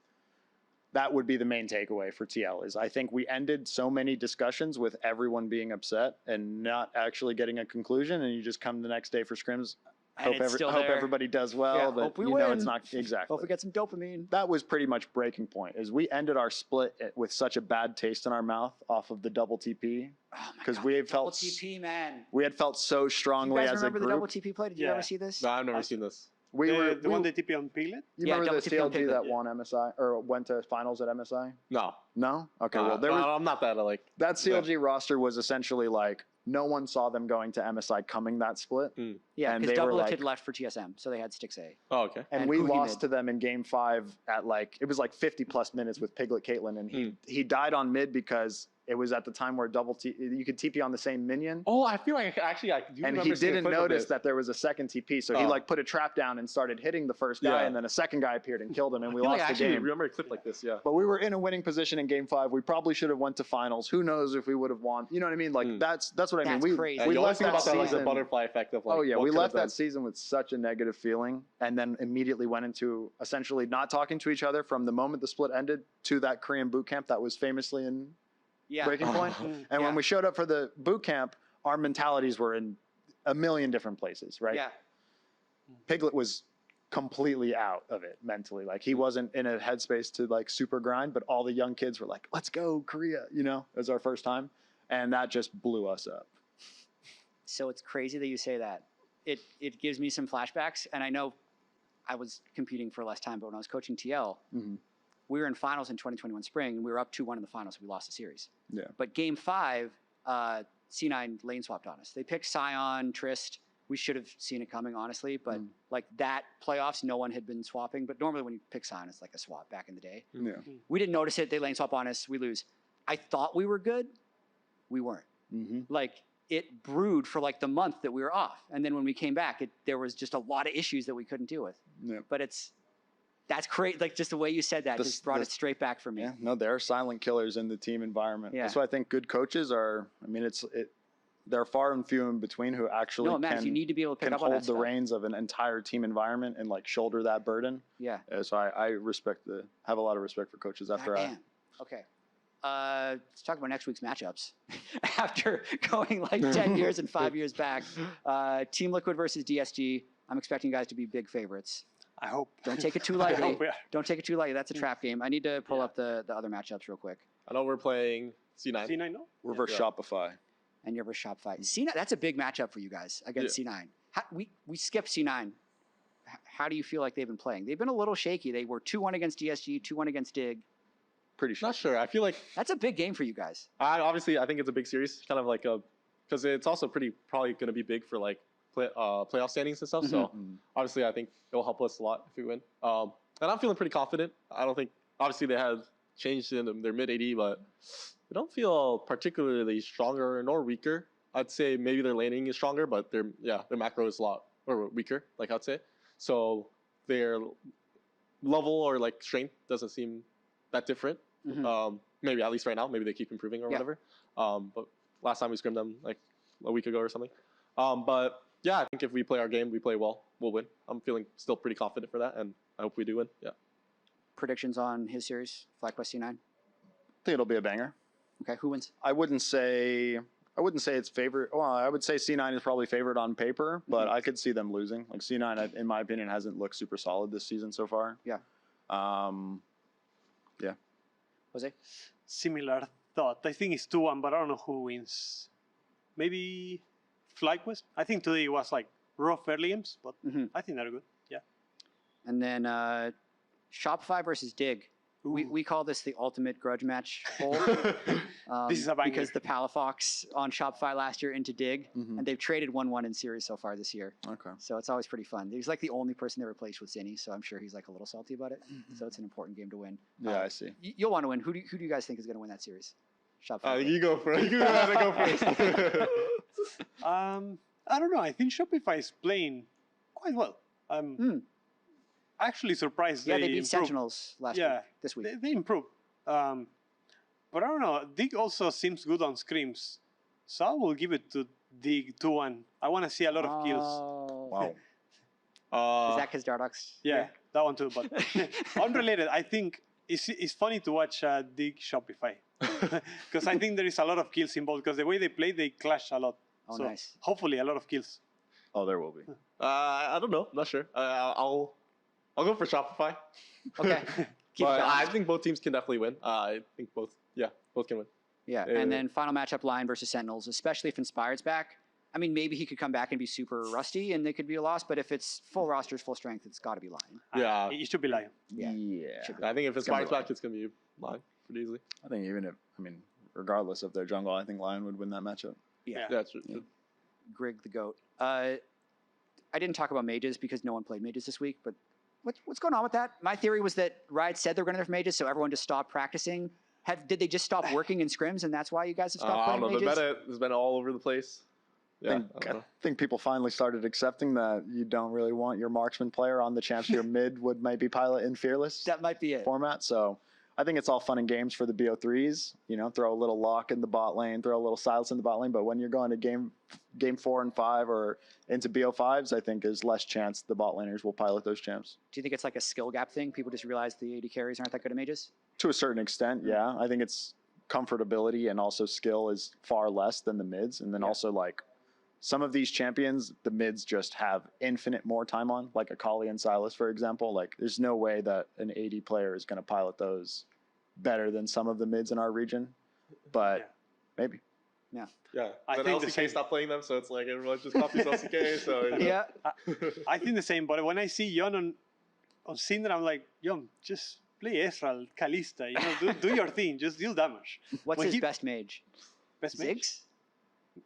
[SPEAKER 13] that would be the main takeaway for TL is I think we ended so many discussions with everyone being upset and not actually getting a conclusion. And you just come the next day for scrims.
[SPEAKER 12] And
[SPEAKER 13] Hope,
[SPEAKER 12] it's still there.
[SPEAKER 13] everybody does well,
[SPEAKER 12] Yeah,
[SPEAKER 13] but
[SPEAKER 12] hope we
[SPEAKER 13] you
[SPEAKER 12] win.
[SPEAKER 13] know it's not exactly.
[SPEAKER 12] Hope we get some dopamine.
[SPEAKER 13] That was pretty much Breaking Point is we ended our split with such a bad taste in our mouth off of the double TP because we had
[SPEAKER 12] Double
[SPEAKER 13] felt
[SPEAKER 12] TP, man.
[SPEAKER 13] we had felt so
[SPEAKER 12] Do you
[SPEAKER 13] strongly
[SPEAKER 12] guys
[SPEAKER 13] as a
[SPEAKER 12] remember
[SPEAKER 13] group.
[SPEAKER 12] the double TP play? Did you ever see this?
[SPEAKER 11] No, I've never seen this.
[SPEAKER 13] We were
[SPEAKER 10] The one they TP on Piglet?
[SPEAKER 13] You
[SPEAKER 12] Yeah,
[SPEAKER 13] remember the
[SPEAKER 12] double TP on
[SPEAKER 13] CLG
[SPEAKER 12] Piglet,
[SPEAKER 13] that won MSI or went to finals at MSI?
[SPEAKER 11] No.
[SPEAKER 13] No? Okay, well there was
[SPEAKER 11] I'm not that like.
[SPEAKER 13] that CLG roster was essentially like no one saw them going to MSI coming that split.
[SPEAKER 12] Yeah,
[SPEAKER 13] and
[SPEAKER 12] because
[SPEAKER 13] they were
[SPEAKER 12] Double
[SPEAKER 13] like,
[SPEAKER 12] had left for TSM, so they had Stix A.
[SPEAKER 11] Oh, okay.
[SPEAKER 13] and we
[SPEAKER 12] Huhi
[SPEAKER 13] lost
[SPEAKER 12] mid.
[SPEAKER 13] to them in game 5 at like it was like 50 plus minutes with Piglet Caitlyn, and he died on mid because it was at the time where you could TP on the same minion.
[SPEAKER 11] Oh, I feel like actually I do
[SPEAKER 13] And
[SPEAKER 11] remember
[SPEAKER 13] he
[SPEAKER 11] seeing a
[SPEAKER 13] didn't
[SPEAKER 11] clip of
[SPEAKER 13] notice
[SPEAKER 11] this.
[SPEAKER 13] that there was a second TP, so he like put a trap down and started hitting the first guy, and then a second guy appeared and killed him, and we
[SPEAKER 11] I feel like
[SPEAKER 13] lost
[SPEAKER 11] I
[SPEAKER 13] the
[SPEAKER 11] actually
[SPEAKER 13] game.
[SPEAKER 11] remember a clip like this. Yeah.
[SPEAKER 13] But we were in a winning position in game 5. We probably should have went to finals. Who knows if we would have won? You know what I mean? Like that's what I mean.
[SPEAKER 12] That's crazy.
[SPEAKER 13] We
[SPEAKER 11] you always
[SPEAKER 13] left
[SPEAKER 11] think
[SPEAKER 13] that
[SPEAKER 11] about that like the
[SPEAKER 13] season.
[SPEAKER 11] butterfly effect of like.
[SPEAKER 13] Oh yeah,
[SPEAKER 11] what
[SPEAKER 13] we
[SPEAKER 11] could have
[SPEAKER 13] left that
[SPEAKER 11] been.
[SPEAKER 13] season with such a negative feeling, and then immediately went into essentially not talking to each other from the moment the split ended to that Korean boot camp that was famously in Breaking Point. And when we showed up for the boot camp, our mentalities were in a million different places, right?
[SPEAKER 12] Yeah.
[SPEAKER 13] Piglet was completely out of it mentally. Like he wasn't in a headspace to like super grind, but all the young kids were like, let's go Korea, you know, it was our first time. And that just blew us up.
[SPEAKER 12] So it's crazy that you say that. It gives me some flashbacks, and I know I was competing for less time, but when I was coaching TL, we were in finals in 2021 spring, and we were up 2-1 in the finals, so we lost the series.
[SPEAKER 13] Yeah.
[SPEAKER 12] But game 5, C9 lane swapped on us. They picked Sion, Trist. We should have seen it coming, honestly, but like that playoffs, no one had been swapping. But normally when you pick Sion, it's like a swap back in the day.
[SPEAKER 13] Yeah.
[SPEAKER 12] We didn't notice it. They lane swap on us. We lose. I thought we were good. We weren't. Like it brewed for like the month that we were off. And then when we came back, there was just a lot of issues that we couldn't deal with.
[SPEAKER 13] Yeah.
[SPEAKER 12] But that's great. Like just the way you said that just brought it straight back for me.
[SPEAKER 13] Yeah, no, there are silent killers in the team environment.
[SPEAKER 12] Yeah.
[SPEAKER 13] That's why I think good coaches are. I mean, they're far and few in between who actually
[SPEAKER 12] No, man,
[SPEAKER 13] can,
[SPEAKER 12] you need to be able to pick
[SPEAKER 13] can
[SPEAKER 12] up on
[SPEAKER 13] hold
[SPEAKER 12] that
[SPEAKER 13] the
[SPEAKER 12] stuff.
[SPEAKER 13] reins of an entire team environment and like shoulder that burden.
[SPEAKER 12] Yeah.
[SPEAKER 13] So I have a lot of respect for coaches after
[SPEAKER 12] Goddamn. Okay. Let's talk about next week's matchups. After going like 10 years and 5 years back, Team Liquid versus DSG. I'm expecting you guys to be big favorites.
[SPEAKER 10] I hope.
[SPEAKER 12] Don't take it too lightly. Don't take it too lightly. That's a trap game. I need to pull up the other matchups real quick.
[SPEAKER 11] I know we're playing C9.
[SPEAKER 10] C9, no?
[SPEAKER 13] Reverse Shopify.
[SPEAKER 12] And your versus Shopify. C9, that's a big matchup for you guys against C9. We skipped C9. How do you feel like they've been playing? They've been a little shaky. They were 2-1 against DSG, 2-1 against Dig.
[SPEAKER 13] Pretty sure.
[SPEAKER 11] Not sure. I feel like
[SPEAKER 12] that's a big game for you guys.
[SPEAKER 11] I think it's a big series, kind of like because it's also probably going to be big for like playoff standings and stuff. So obviously, I think it'll help us a lot if we win. And I'm feeling pretty confident. I don't think obviously they had changed in their mid AD, but they don't feel particularly stronger nor weaker. I'd say maybe their laning is stronger, but their macro is a lot weaker. Like I'd say, so their level or like strength doesn't seem that different. Maybe at least right now. Maybe they keep improving or whatever. But last time we scrimmed them like a week ago or something. But Yeah, I think if we play our game, we play well, we'll win. I'm feeling still pretty confident for that, and I hope we do win. Yeah.
[SPEAKER 12] Predictions on his series, FlyQuest C9?
[SPEAKER 13] I think it'll be a banger.
[SPEAKER 12] Okay, who wins?
[SPEAKER 13] I wouldn't say it's favorite. Well, I would say C9 is probably favored on paper, but I could see them losing. Like C9, in my opinion, hasn't looked super solid this season so far.
[SPEAKER 12] Yeah.
[SPEAKER 13] Yeah.
[SPEAKER 12] Jose?
[SPEAKER 10] Similar thought. I think it's 2-1, but I don't know who wins. Maybe FlyQuest? I think today it was like rough early games, but I think they're good. Yeah.
[SPEAKER 12] And then Shopify versus Dig. We call this the ultimate grudge match poll.
[SPEAKER 10] This is a banger.
[SPEAKER 12] Because the Palafox on Shopify last year into Dig, and they've traded 1-1 in series so far this year.
[SPEAKER 13] Okay.
[SPEAKER 12] So it's always pretty fun. He's like the only person they replaced with Zinni, so I'm sure he's like a little salty about it. So it's an important game to win.
[SPEAKER 13] Yeah, I see.
[SPEAKER 12] You'll want to win. Who do you guys think is going to win that series? Shopify.
[SPEAKER 11] You go first. You gotta go first.
[SPEAKER 10] I don't know. I think Shopify is playing quite well. Actually surprised
[SPEAKER 12] Yeah, they
[SPEAKER 10] they
[SPEAKER 12] beat
[SPEAKER 10] improved.
[SPEAKER 12] Sentinels this week.
[SPEAKER 10] They improved. But I don't know. Dig also seems good on scrims. So I will give it to Dig 2-1. I want to see a lot of kills.
[SPEAKER 12] Wow. Is that because Dardox?
[SPEAKER 10] Yeah, that one too. But unrelated, I think it's funny to watch Dig Shopify. Because I think there is a lot of kills involved. Because the way they play, they clash a lot.
[SPEAKER 12] Oh,
[SPEAKER 10] so
[SPEAKER 12] nice.
[SPEAKER 10] Hopefully a lot of kills.
[SPEAKER 13] Oh, there will be.
[SPEAKER 11] I don't know. Not sure. I'll go for Shopify.
[SPEAKER 12] Okay.
[SPEAKER 11] But I think both teams can definitely win. I think both can win.
[SPEAKER 12] Yeah, and then final matchup, Lion versus Sentinels, especially if Inspired's back. I mean, maybe he could come back and be super rusty and they could be a loss, but if it's full rosters, full strength, it's got to be Lion.
[SPEAKER 11] Yeah.
[SPEAKER 10] It should be Lion.
[SPEAKER 12] Yeah.
[SPEAKER 11] I think if Inspired's back, it's going to be Lion pretty easily.
[SPEAKER 13] I think regardless of their jungle, I think Lion would win that matchup.
[SPEAKER 12] Yeah.
[SPEAKER 11] That's true.
[SPEAKER 13] Yeah.
[SPEAKER 12] Grig the GOAT. I didn't talk about mages because no one played mages this week, but what's going on with that? My theory was that Riot said they were going to nerf mages, so everyone just stopped practicing. Did they just stop working in scrims, and that's why you guys have stopped playing mages?
[SPEAKER 11] I don't know. The meta has been all over the place. Yeah,
[SPEAKER 13] I think people finally started accepting that you don't really want your marksman player on the champs your mid would maybe pilot in Fearless.
[SPEAKER 12] That might be it.
[SPEAKER 13] Format. So I think it's all fun and games for the BO3s. You know, throw a little lock in the bot lane, throw a little silence in the bot lane. But when you're going to game 4 and 5 or into BO5s, I think there's less chance the bot laners will pilot those champs.
[SPEAKER 12] Do you think it's like a skill gap thing? People just realize the AD carries aren't that good at mages?
[SPEAKER 13] To a certain extent, yeah. I think it's comfortability and also skill is far less than the mids. And then also like some of these champions, the mids just have infinite more time on, like Akali and Sylas, for example. Like there's no way that an AD player is going to pilot those better than some of the mids in our region, but maybe.
[SPEAKER 12] Yeah.
[SPEAKER 11] Yeah.
[SPEAKER 10] I
[SPEAKER 11] Then
[SPEAKER 10] think
[SPEAKER 11] LCK stopped playing them, so it's like everyone just copies LCK. So you know.
[SPEAKER 12] Yeah.
[SPEAKER 10] I think the same, but when I see Yon on Syndra, I'm like, Yon, just play Ezreal, Kalista, you know, do your thing, just deal damage.
[SPEAKER 12] What's his best mage?
[SPEAKER 10] Best mage?
[SPEAKER 12] Ziggs?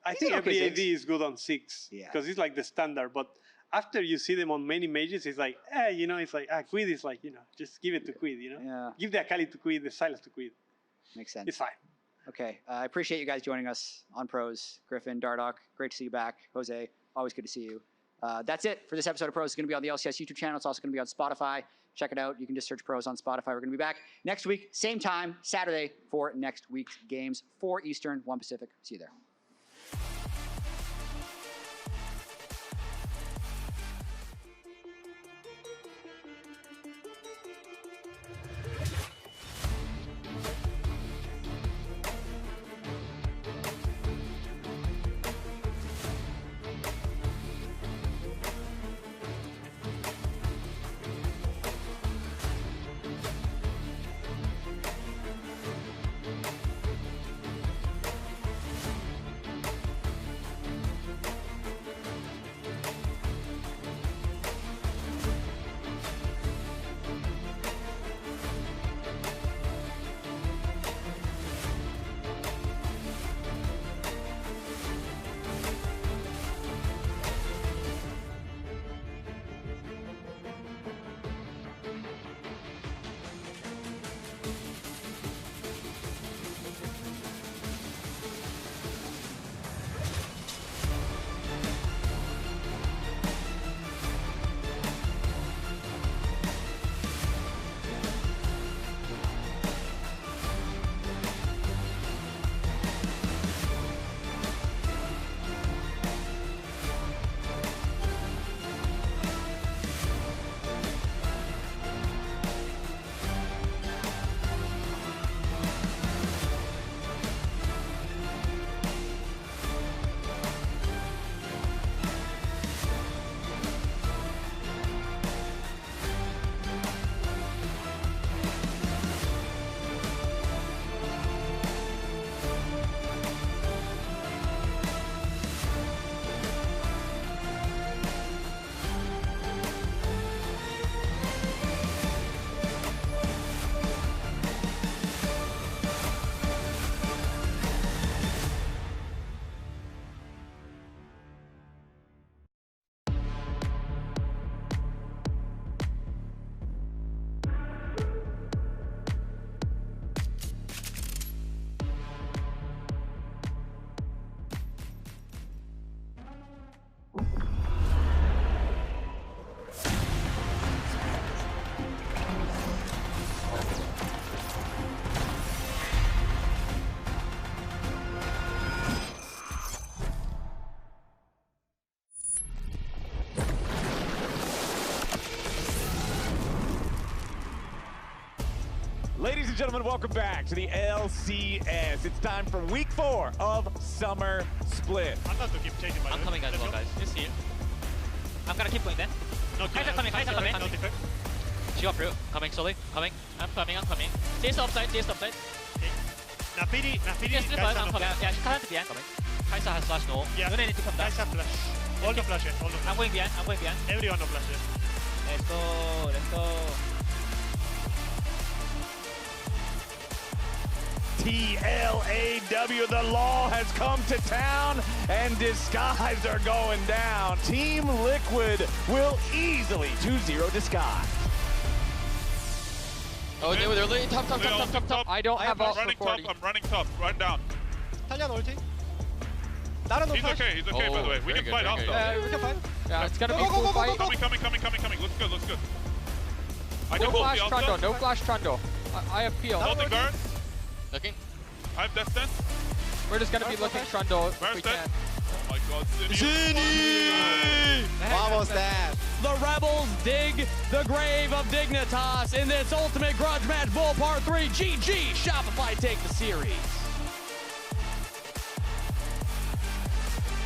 [SPEAKER 10] I think every AD is good on 6, because it's like the standard, but after you see them on many mages, it's like, you know, it's like, Quid is like, you know, just give it to Quid, you know?
[SPEAKER 12] Yeah.
[SPEAKER 10] Give the Akali to Quid, the Sylas to Quid.
[SPEAKER 12] Makes sense.
[SPEAKER 10] It's fine.
[SPEAKER 12] Okay. I appreciate you guys joining us on Pros. Griffin, Dardock, great to see you back. Jose, always good to see you. That's it for this episode of Pros. It's going to be on the LCS YouTube channel. It's also going to be on Spotify. Check it out. You can just search Pros on Spotify. We're going to be back next week, same time, Saturday, for next week's games. 4 Eastern, 1 Pacific. See you there.
[SPEAKER 14] gentlemen, welcome back to the LCS. It's time for week 4 of Summer Split.
[SPEAKER 15] I'm not going to keep chasing my
[SPEAKER 16] I'm coming as well, guys. Just here. I'm gonna keep going then.
[SPEAKER 15] No,
[SPEAKER 16] Kai'Sa's coming, Kai'Sa's coming.
[SPEAKER 15] No defect.
[SPEAKER 16] She got through. Coming slowly. Coming. I'm coming. Chase the upside.
[SPEAKER 15] Okay. Nafiri,
[SPEAKER 16] Yes,
[SPEAKER 15] Kai'Sa
[SPEAKER 16] I'm
[SPEAKER 15] no
[SPEAKER 16] coming.
[SPEAKER 15] flash.
[SPEAKER 16] Yeah, she can't at the end. Coming. Kai'Sa has flash no.
[SPEAKER 15] Yeah.
[SPEAKER 16] You don't need to come down.
[SPEAKER 15] Kai'Sa flash. All the flashes. All the
[SPEAKER 16] I'm going behind.
[SPEAKER 15] Everyone no flashes.
[SPEAKER 16] Let's go.
[SPEAKER 14] TLAW, the law has come to town, and Disguise are going down. Team Liquid will easily 2-0 Disguise.
[SPEAKER 3] Oh, they're literally top. I don't have all
[SPEAKER 15] running top. I'm running top. Run down.
[SPEAKER 9] Talya ulti.
[SPEAKER 15] He's okay. He's okay. By the way, we can fight also.
[SPEAKER 9] We can fight.
[SPEAKER 3] Yeah, it's gonna be a cool fight.
[SPEAKER 15] Coming. Looks good. I
[SPEAKER 3] No
[SPEAKER 15] don't
[SPEAKER 3] flash
[SPEAKER 15] hold the
[SPEAKER 3] Trundle,
[SPEAKER 15] alpha.
[SPEAKER 3] no flash Trundle. I have peel.
[SPEAKER 15] Holding guard.
[SPEAKER 3] Looking.
[SPEAKER 15] I have death sense.
[SPEAKER 3] We're just gonna be looking Trundle if we
[SPEAKER 15] Where's
[SPEAKER 3] can.
[SPEAKER 15] that? Oh my god,
[SPEAKER 14] Zinni!
[SPEAKER 9] Almost that.
[SPEAKER 17] The Rebels dig the grave of Dignitas in this Ultimate Grudge Match Bull Part 3. GG, Shopify take the series.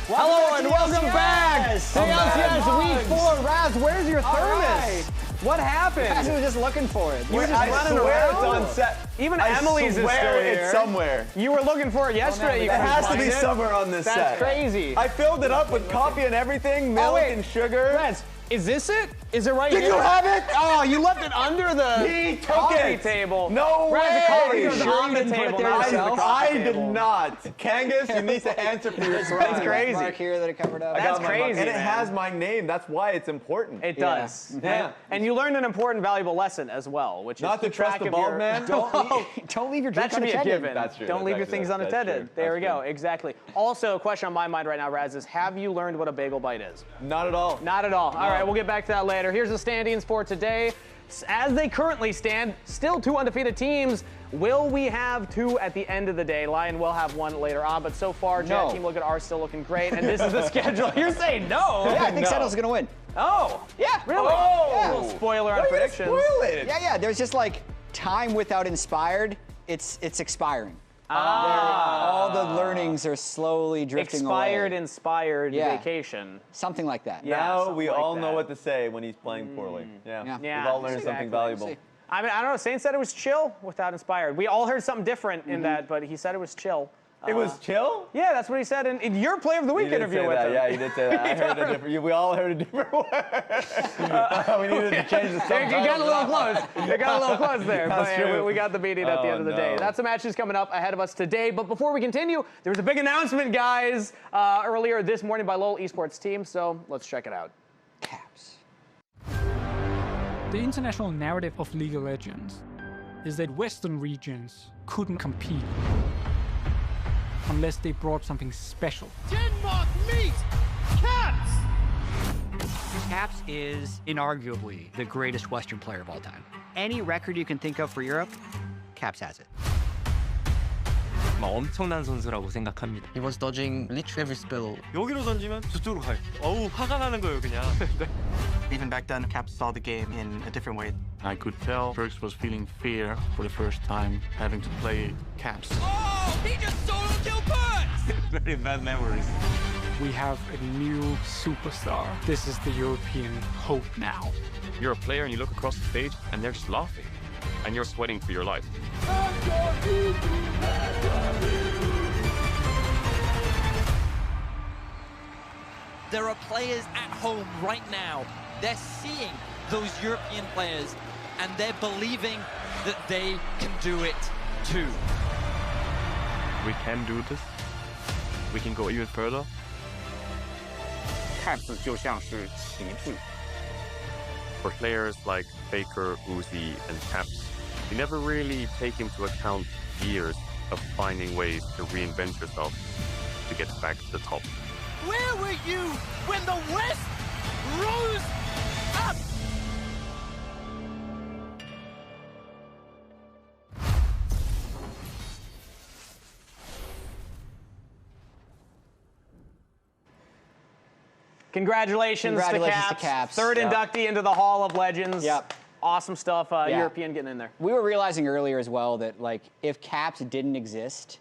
[SPEAKER 18] Hello and welcome back to LCS Week 4. Raz, where's your thermos? What happened?
[SPEAKER 19] I was just looking for it.
[SPEAKER 18] You were just running around? It's on set. Even Emily's is still here.
[SPEAKER 19] It's somewhere.
[SPEAKER 18] You were looking for it yesterday.
[SPEAKER 19] It has to be somewhere on this set.
[SPEAKER 18] That's crazy.
[SPEAKER 19] I filled it up with coffee and everything, milk and sugar.
[SPEAKER 18] Raz, is this it? Is it right here?
[SPEAKER 19] Did you have it?
[SPEAKER 18] Oh, you left it under the
[SPEAKER 19] He took
[SPEAKER 18] coffee
[SPEAKER 19] it.
[SPEAKER 18] table.
[SPEAKER 19] No way.
[SPEAKER 18] Raz, the coffee was
[SPEAKER 19] Sure
[SPEAKER 18] on the table.
[SPEAKER 19] I did not. Kangas, you need to answer for your crime.
[SPEAKER 18] That's crazy.
[SPEAKER 19] Mark
[SPEAKER 12] here that it covered up.
[SPEAKER 18] That's crazy,
[SPEAKER 19] And it
[SPEAKER 18] man.
[SPEAKER 19] has my name. That's why it's important.
[SPEAKER 18] It does.
[SPEAKER 19] Yeah.
[SPEAKER 18] And you learned an important, valuable lesson as well, which
[SPEAKER 19] Not
[SPEAKER 18] is
[SPEAKER 19] to
[SPEAKER 18] keep
[SPEAKER 19] trust
[SPEAKER 18] track
[SPEAKER 19] the
[SPEAKER 18] of
[SPEAKER 19] bald
[SPEAKER 18] your-
[SPEAKER 19] man.
[SPEAKER 12] Don't leave your
[SPEAKER 18] That
[SPEAKER 12] drink
[SPEAKER 18] should be a
[SPEAKER 12] unattended.
[SPEAKER 18] given.
[SPEAKER 19] That's true.
[SPEAKER 18] Don't leave your
[SPEAKER 19] That's
[SPEAKER 18] things
[SPEAKER 19] actually- that's
[SPEAKER 18] unattended.
[SPEAKER 19] true.
[SPEAKER 18] There we
[SPEAKER 19] That's
[SPEAKER 18] go. Exactly. Also, a question on my mind right now, Raz, is have you learned what a bagel bite is?
[SPEAKER 19] Not at all.
[SPEAKER 18] Not at all. All right, we'll get back to that later. Here's the standings for today. As they currently stand, still 2 undefeated teams. Will we have 2 at the end of the day? Lion will have 1 later on, but so far,
[SPEAKER 12] No.
[SPEAKER 18] Team Look at R still looking great, and this is the schedule. You're saying no?
[SPEAKER 12] Yeah, I think
[SPEAKER 19] No.
[SPEAKER 12] Settle's gonna win.
[SPEAKER 18] Oh,
[SPEAKER 12] Yeah.
[SPEAKER 18] really?
[SPEAKER 19] Oh.
[SPEAKER 18] A little spoiler on predictions.
[SPEAKER 19] Spoil it.
[SPEAKER 12] Yeah. There's just like time without inspired. It's expiring.
[SPEAKER 18] Ah.
[SPEAKER 12] All the learnings are slowly drifting
[SPEAKER 18] Expired,
[SPEAKER 12] away.
[SPEAKER 18] inspired
[SPEAKER 12] Yeah.
[SPEAKER 18] vacation.
[SPEAKER 12] Something like that.
[SPEAKER 18] Yeah,
[SPEAKER 19] Now
[SPEAKER 18] something
[SPEAKER 19] we
[SPEAKER 18] like
[SPEAKER 19] all
[SPEAKER 18] that.
[SPEAKER 19] know what to say when he's playing poorly. Yeah.
[SPEAKER 18] Yeah,
[SPEAKER 19] We've all learned
[SPEAKER 18] exactly.
[SPEAKER 19] something valuable.
[SPEAKER 12] See.
[SPEAKER 18] I mean, I don't know. Saint said it was chill without inspired. We all heard something different in that, but he said it was chill.
[SPEAKER 19] It was chill?
[SPEAKER 18] Yeah, that's what he said in your Player of the Week
[SPEAKER 19] You did
[SPEAKER 18] interview
[SPEAKER 19] say
[SPEAKER 18] with
[SPEAKER 19] that.
[SPEAKER 18] him.
[SPEAKER 19] Yeah, you did say that. I heard a different. We all heard a different word. We needed to change the
[SPEAKER 18] You
[SPEAKER 19] subtitle.
[SPEAKER 18] got a little close. You got a little close there.
[SPEAKER 19] That's
[SPEAKER 18] But
[SPEAKER 19] true.
[SPEAKER 18] we got the beating at the end of the day.
[SPEAKER 19] no.
[SPEAKER 18] That's the matches coming up ahead of us today. But before we continue, there was a big announcement, guys, earlier this morning by Lowell Esports team. So let's check it out.
[SPEAKER 12] Caps.
[SPEAKER 20] The international narrative of League of Legends is that Western regions couldn't compete unless they brought something special.
[SPEAKER 17] Denmark meets Caps!
[SPEAKER 21] Caps is inarguably the greatest Western player of all time. Any record you can think of for Europe, Caps has it.
[SPEAKER 22] 엄청난 선수라고 생각합니다.
[SPEAKER 23] He was dodging literally every spell.
[SPEAKER 22] 여기로 던지면 저쪽으로 가요. 어우, 화가 나는 거예요, 그냥.
[SPEAKER 24] Even back then, Caps saw the game in a different way.
[SPEAKER 25] I could tell Perks was feeling fear for the first time having to play Caps.
[SPEAKER 17] Oh, he just solo killed Perks!
[SPEAKER 25] Very bad memories.
[SPEAKER 20] We have a new superstar. This is the European hope now.
[SPEAKER 26] You're a player and you look across the stage and they're just laughing. And you're sweating for your life.
[SPEAKER 27] There are players at home right now. They're seeing those European players and they're believing that they can do it too.
[SPEAKER 26] We can do this. We can go even further.
[SPEAKER 28] Caps 就像是旗帜。
[SPEAKER 26] For players like Faker, Uzi, and Caps, you never really take into account years of finding ways to reinvent yourself to get back to the top.
[SPEAKER 17] Where were you when the West rose up?
[SPEAKER 18] Congratulations to Caps. Third inductee into the Hall of Legends.
[SPEAKER 12] Yep.
[SPEAKER 18] awesome stuff.
[SPEAKER 12] Yeah.
[SPEAKER 18] European getting in there.
[SPEAKER 12] We were realizing earlier as well that like if Caps didn't exist,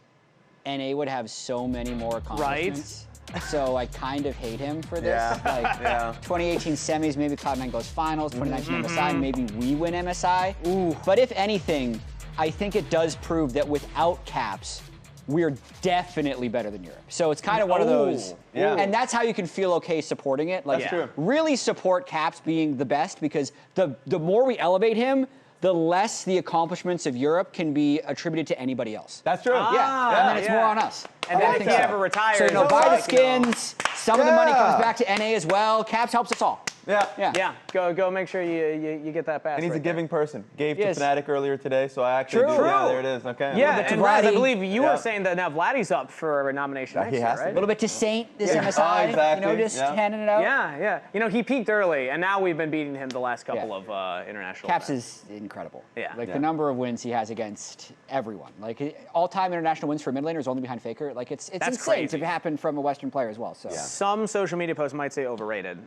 [SPEAKER 12] NA would have so many more accomplishments. Right. So I kind of hate him for this.
[SPEAKER 19] Yeah.
[SPEAKER 12] 2018 semis, maybe Cloud9 goes finals. 2019 MSI, maybe we win MSI. Ooh. But if anything, I think it does prove that without Caps, we're definitely better than Europe. So it's kind of one of those, and that's how you can feel okay supporting it. Like, really support Caps being the best, because the more we elevate him, the less the accomplishments of Europe can be attributed to anybody else.
[SPEAKER 19] That's true.
[SPEAKER 12] And then it's more on us.
[SPEAKER 18] And then if he ever retires,
[SPEAKER 12] so buy the skins. Some of the money comes back to NA as well. Caps helps us all.
[SPEAKER 19] Yeah.
[SPEAKER 18] Go make sure you get that pass.
[SPEAKER 19] And he's a giving person. Gave
[SPEAKER 18] Yes.
[SPEAKER 19] to Fnatic earlier today, so I actually do. Yeah, there it is. Okay.
[SPEAKER 18] Yeah, and Raz, I believe you were saying that now Vladdy's up for a nomination next year, right?
[SPEAKER 12] A little bit to Saint this MSI.
[SPEAKER 19] Exactly.
[SPEAKER 12] You know, just handing it out.
[SPEAKER 18] Yeah. You know, he peaked early, and now we've been beating him the last couple of international
[SPEAKER 12] Caps
[SPEAKER 18] events.
[SPEAKER 12] is incredible.
[SPEAKER 18] Yeah.
[SPEAKER 12] Like the number of wins he has against everyone. Like all-time international wins for a mid laner is only behind Faker. Like it's insane
[SPEAKER 18] crazy.
[SPEAKER 12] to happen from a Western player as well. So
[SPEAKER 18] some social media posts might say overrated.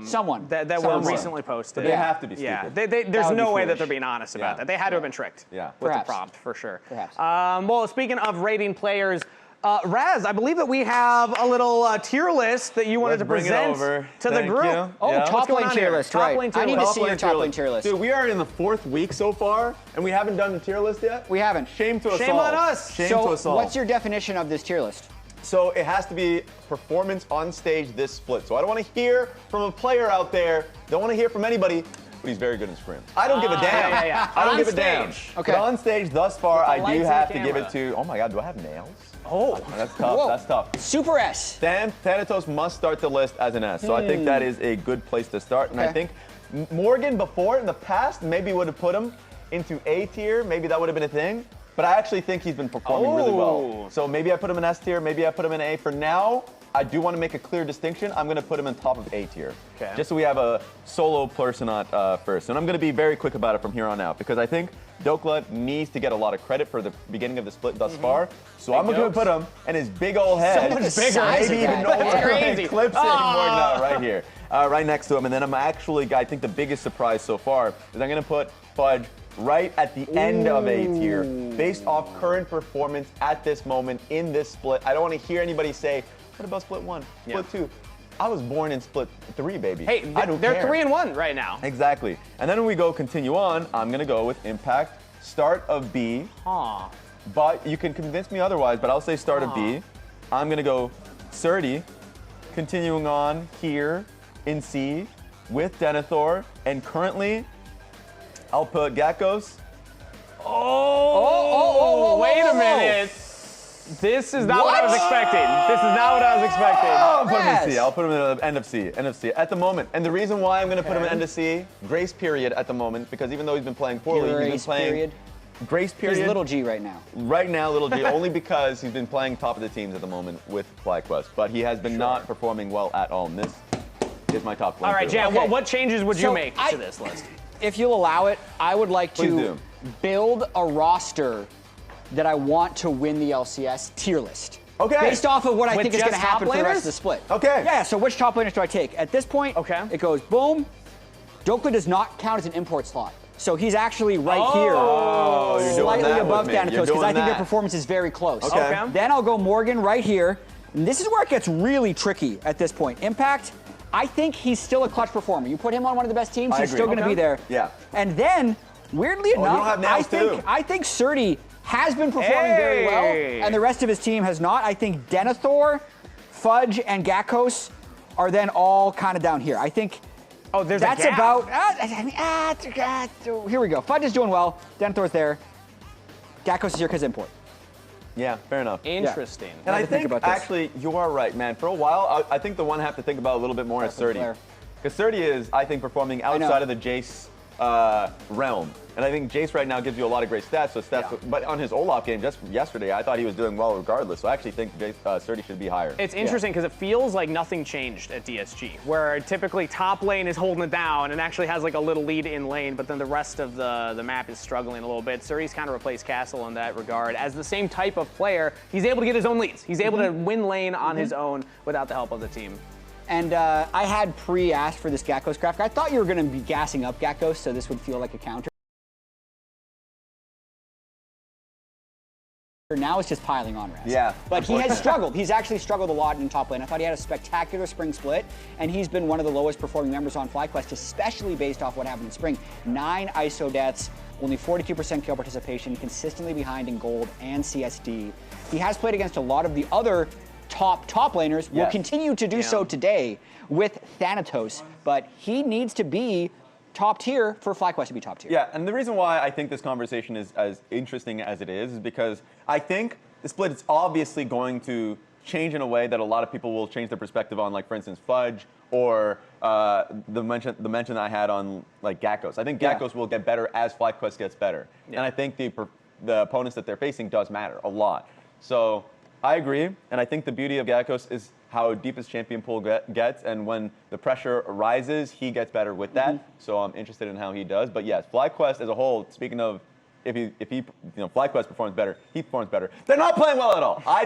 [SPEAKER 12] Someone
[SPEAKER 18] that were recently posted.
[SPEAKER 19] But they have to be stupid.
[SPEAKER 18] Yeah. There's no way that they're being honest about that. They had to have been tricked.
[SPEAKER 19] Yeah.
[SPEAKER 18] With the prompt for sure. Well, speaking of rating players. Raz, I believe that we have a little tier list that you wanted to present to the group.
[SPEAKER 12] Top lane tier list, right. I need to see your top lane tier list.
[SPEAKER 19] Dude, we are in the 4th week so far, and we haven't done the tier list yet.
[SPEAKER 12] We haven't.
[SPEAKER 19] Shame to us all.
[SPEAKER 18] Shame on us.
[SPEAKER 19] Shame to us all.
[SPEAKER 12] What's your definition of this tier list?
[SPEAKER 19] So it has to be performance on stage this split. So I don't want to hear from a player out there. Don't want to hear from anybody. But he's very good in sprints. I don't give a damn. I don't give a damn.
[SPEAKER 12] Okay.
[SPEAKER 19] But on stage thus far, I do have to give it to. Oh my God, do I have nails?
[SPEAKER 18] Oh,
[SPEAKER 19] that's tough.
[SPEAKER 12] Whoa.
[SPEAKER 19] That's tough.
[SPEAKER 12] Super S.
[SPEAKER 19] Thanatos must start the list as an S. So I think that is a good place to start. And I think Morgan before in the past maybe would have put him into A tier. Maybe that would have been a thing. But I actually think he's been performing really well. So maybe I put him in S tier. Maybe I put him in A. For now, I do want to make a clear distinction. I'm going to put him on top of A tier.
[SPEAKER 18] Okay.
[SPEAKER 19] Just so we have a solo person first. And I'm going to be very quick about it from here on out, because I think Dokla needs to get a lot of credit for the beginning of the split thus far. So I'm going to put him and his big old head.
[SPEAKER 18] So much bigger.
[SPEAKER 19] Maybe even
[SPEAKER 18] Crazy.
[SPEAKER 19] clips it more right here. Right next to him. And then I'm actually, I think the biggest surprise so far is I'm going to put Fudge right at the end of A tier, based off current performance at this moment in this split. I don't want to hear anybody say, what about split 1, split 2? I was born in split 3, baby.
[SPEAKER 18] Hey, they're 3-1 right now.
[SPEAKER 19] Exactly. And then when we go continue on, I'm going to go with Impact, start of B. But you can convince me otherwise, but I'll say start of B. I'm going to go Surdy, continuing on here in C with Denethor, and currently I'll put Gakkos.
[SPEAKER 18] Wait a minute. This is not what I was expecting. This is not what I was expecting.
[SPEAKER 19] I'll put him in C. I'll put him in the end of C. End of C at the moment. And the reason why I'm going to put him in end of C, grace period at the moment, because even though he's been playing poorly, he's been playing grace period.
[SPEAKER 12] He's little G right now.
[SPEAKER 19] Right now, little G, only because he's been playing top of the teams at the moment with FlyQuest. But he has been not performing well at all. And this is my top one.
[SPEAKER 18] All right, Jan, what changes would you make to this list?
[SPEAKER 12] If you'll allow it, I would like to build a roster that I want to win the LCS tier list.
[SPEAKER 19] Okay.
[SPEAKER 12] Based off of what I think is going to
[SPEAKER 18] just
[SPEAKER 12] happen
[SPEAKER 18] top
[SPEAKER 12] for the rest
[SPEAKER 18] laners?
[SPEAKER 12] of the split.
[SPEAKER 19] Okay.
[SPEAKER 12] Yeah, so which top laners do I take? At this point, it goes boom. Dokla does not count as an import slot. So he's actually right here, slightly above Thanatos, because I think their performance is very close.
[SPEAKER 19] Okay.
[SPEAKER 12] Then I'll go Morgan right here. And this is where it gets really tricky at this point. Impact, I think he's still a clutch performer. You put him on one of the best teams, he's still going to be there.
[SPEAKER 19] Yeah.
[SPEAKER 12] And then, weirdly enough, I think Surdy has been performing very well, and the rest of his team has not. I think Denethor, Fudge, and Gakkos are then all kind of down here. I think
[SPEAKER 18] there's
[SPEAKER 12] that's
[SPEAKER 18] a gap.
[SPEAKER 12] about. Here we go. Fudge is doing well. Denethor's there. Gakkos is here because import.
[SPEAKER 19] Yeah, fair enough.
[SPEAKER 18] Interesting.
[SPEAKER 19] And I think actually you are right, man. For a while, I think the one I have to think about a little bit more is Surdy. Because Surdy is, I think, performing outside of the Jace realm. And I think Jace right now gives you a lot of great stats. But on his Olaf game just yesterday, I thought he was doing well regardless. So I actually think Surdy should be higher.
[SPEAKER 18] It's interesting because it feels like nothing changed at DSG, where typically top lane is holding it down and actually has like a little lead in lane, but then the rest of the map is struggling a little bit. Surdy's kind of replaced Castle in that regard. As the same type of player, he's able to get his own leads. He's able to win lane on his own without the help of the team.
[SPEAKER 12] And I had pre-asked for this Gakkos graphic. I thought you were going to be gassing up Gakkos, so this would feel like a counter. Now it's just piling on Raz.
[SPEAKER 19] Yeah.
[SPEAKER 12] But he has struggled. He's actually struggled a lot in top lane. I thought he had a spectacular spring split, and he's been one of the lowest performing members on FlyQuest, especially based off what happened in spring. 9 ISO deaths, only 42% kill participation, consistently behind in gold and CSD. He has played against a lot of the other top laners, will continue to do so today with Thanatos, but he needs to be top tier for FlyQuest to be top tier.
[SPEAKER 19] Yeah, and the reason why I think this conversation is as interesting as it is because I think the split is obviously going to change in a way that a lot of people will change their perspective on, like for instance Fudge or the mention I had on like Gakkos. I think Gakkos will get better as FlyQuest gets better, and I think the opponents that they're facing does matter a lot. So I agree, and I think the beauty of Gakkos is how deep his champion pool gets, and when the pressure rises, he gets better with that. So I'm interested in how he does. But yes, FlyQuest as a whole, speaking of if he FlyQuest performs better, he performs better. They're not playing well at all. I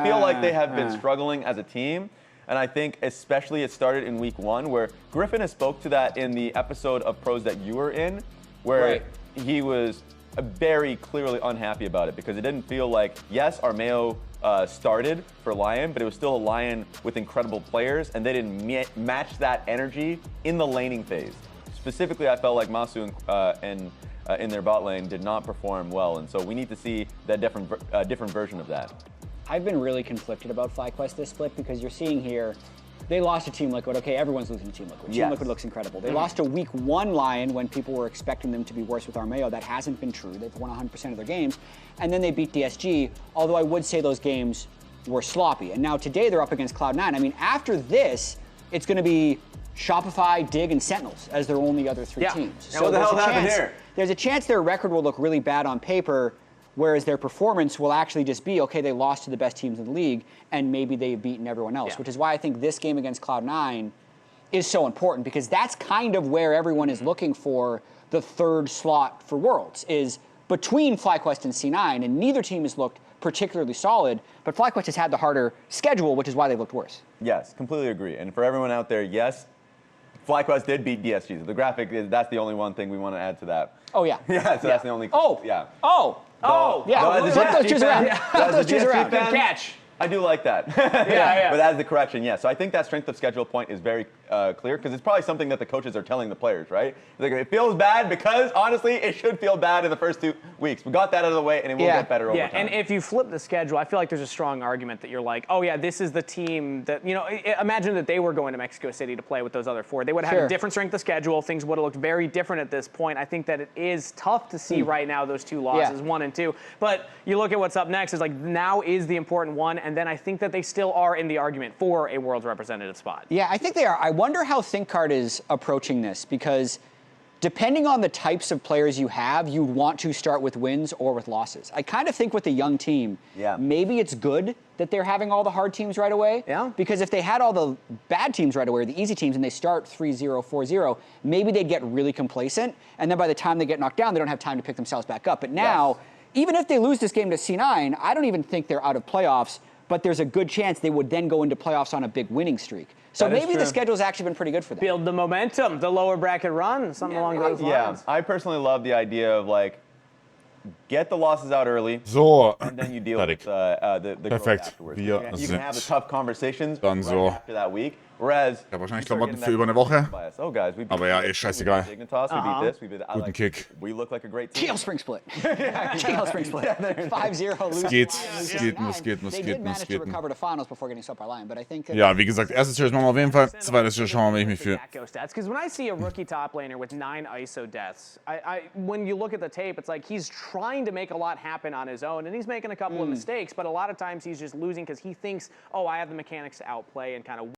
[SPEAKER 19] feel like they have been struggling as a team, and I think especially it started in week 1 where Griffin has spoke to that in the episode of Pros that you were in, where he was very clearly unhappy about it because it didn't feel like, yes, Armeo started for Lion, but it was still a Lion with incredible players, and they didn't match that energy in the laning phase. Specifically, I felt like Masu and in their bot lane did not perform well, and so we need to see that different version of that.
[SPEAKER 12] I've been really conflicted about FlyQuest this split because you're seeing here, they lost to Team Liquid. Okay, everyone's losing to Team Liquid. Team Liquid looks incredible. They lost to week 1 Lion when people were expecting them to be worse with Armeo. That hasn't been true. They've won 100% of their games. And then they beat DSG, although I would say those games were sloppy. And now today they're up against Cloud9. I mean, after this, it's going to be Shopify, Dig, and Sentinels as their only other 3 teams.
[SPEAKER 19] So what the hell happened here?
[SPEAKER 12] There's a chance their record will look really bad on paper, whereas their performance will actually just be, okay, they lost to the best teams in the league, and maybe they've beaten everyone else, which is why I think this game against Cloud9 is so important, because that's kind of where everyone is looking for the 3rd slot for Worlds, is between FlyQuest and C9, and neither team has looked particularly solid, but FlyQuest has had the harder schedule, which is why they've looked worse.
[SPEAKER 19] Yes, completely agree. And for everyone out there, yes, FlyQuest did beat DSG. The graphic, that's the only one thing we want to add to that.
[SPEAKER 12] Oh, yeah.
[SPEAKER 19] Yeah, so that's the only... Yeah.
[SPEAKER 12] Yeah, flip those cheers around. Flip those cheers around.
[SPEAKER 19] Good catch. I do like that.
[SPEAKER 12] Yeah.
[SPEAKER 19] But as the correction, yes. So I think that strength of schedule point is very clear because it's probably something that the coaches are telling the players, right? Like, it feels bad because, honestly, it should feel bad in the first 2 weeks. We got that out of the way, and it will get better over time.
[SPEAKER 18] And if you flip the schedule, I feel like there's a strong argument that you're like, oh, yeah, this is the team that, imagine that they were going to Mexico City to play with those other 4. They would have had a different strength of schedule. Things would have looked very different at this point. I think that it is tough to see right now those 2 losses, 1 and 2. But you look at what's up next, is like now is the important one, and then I think that they still are in the argument for a World's representative spot.
[SPEAKER 12] Yeah, I think they are. I wonder how ThinkCard is approaching this, because depending on the types of players you have, you'd want to start with wins or with losses. I kind of think with the young team, maybe it's good that they're having all the hard teams right away. Because if they had all the bad teams right away, or the easy teams, and they start 3-0, 4-0, maybe they'd get really complacent, and then by the time they get knocked down, they don't have time to pick themselves back up. But now, even if they lose this game to C9, I don't even think they're out of playoffs, but there's a good chance they would then go into playoffs on a big winning streak. So maybe the schedule's actually been pretty good for them.
[SPEAKER 18] Build the momentum, the lower bracket run, something along those lines.
[SPEAKER 19] I personally love the idea of, like, get the losses out early, and then you deal with the growth afterwards. You can have the tough conversations after that week. Whereas,
[SPEAKER 1] ja, wahrscheinlich Klamotten für über eine Woche.
[SPEAKER 19] Oh, guys,
[SPEAKER 1] aber ja, scheißegal.
[SPEAKER 19] Guten
[SPEAKER 1] Kick.
[SPEAKER 19] We look like a great team.
[SPEAKER 12] Teal spring split. Teal spring split. 5-0 lose.
[SPEAKER 1] Es geht.
[SPEAKER 12] They did manage to recover to finals before getting swept by Lion, but I think
[SPEAKER 1] ja, wie gesagt, erstes Series machen wir auf jeden Fall. Zweites Series schauen wir mal, wie ich mich fühle.
[SPEAKER 18] Because when I see a rookie top laner with 9 ISO deaths, when you look at the tape, it's like he's trying to make a lot happen on his own, and he's making a couple of mistakes, but a lot of times he's just losing because he thinks, oh, I have the mechanics to outplay and kind of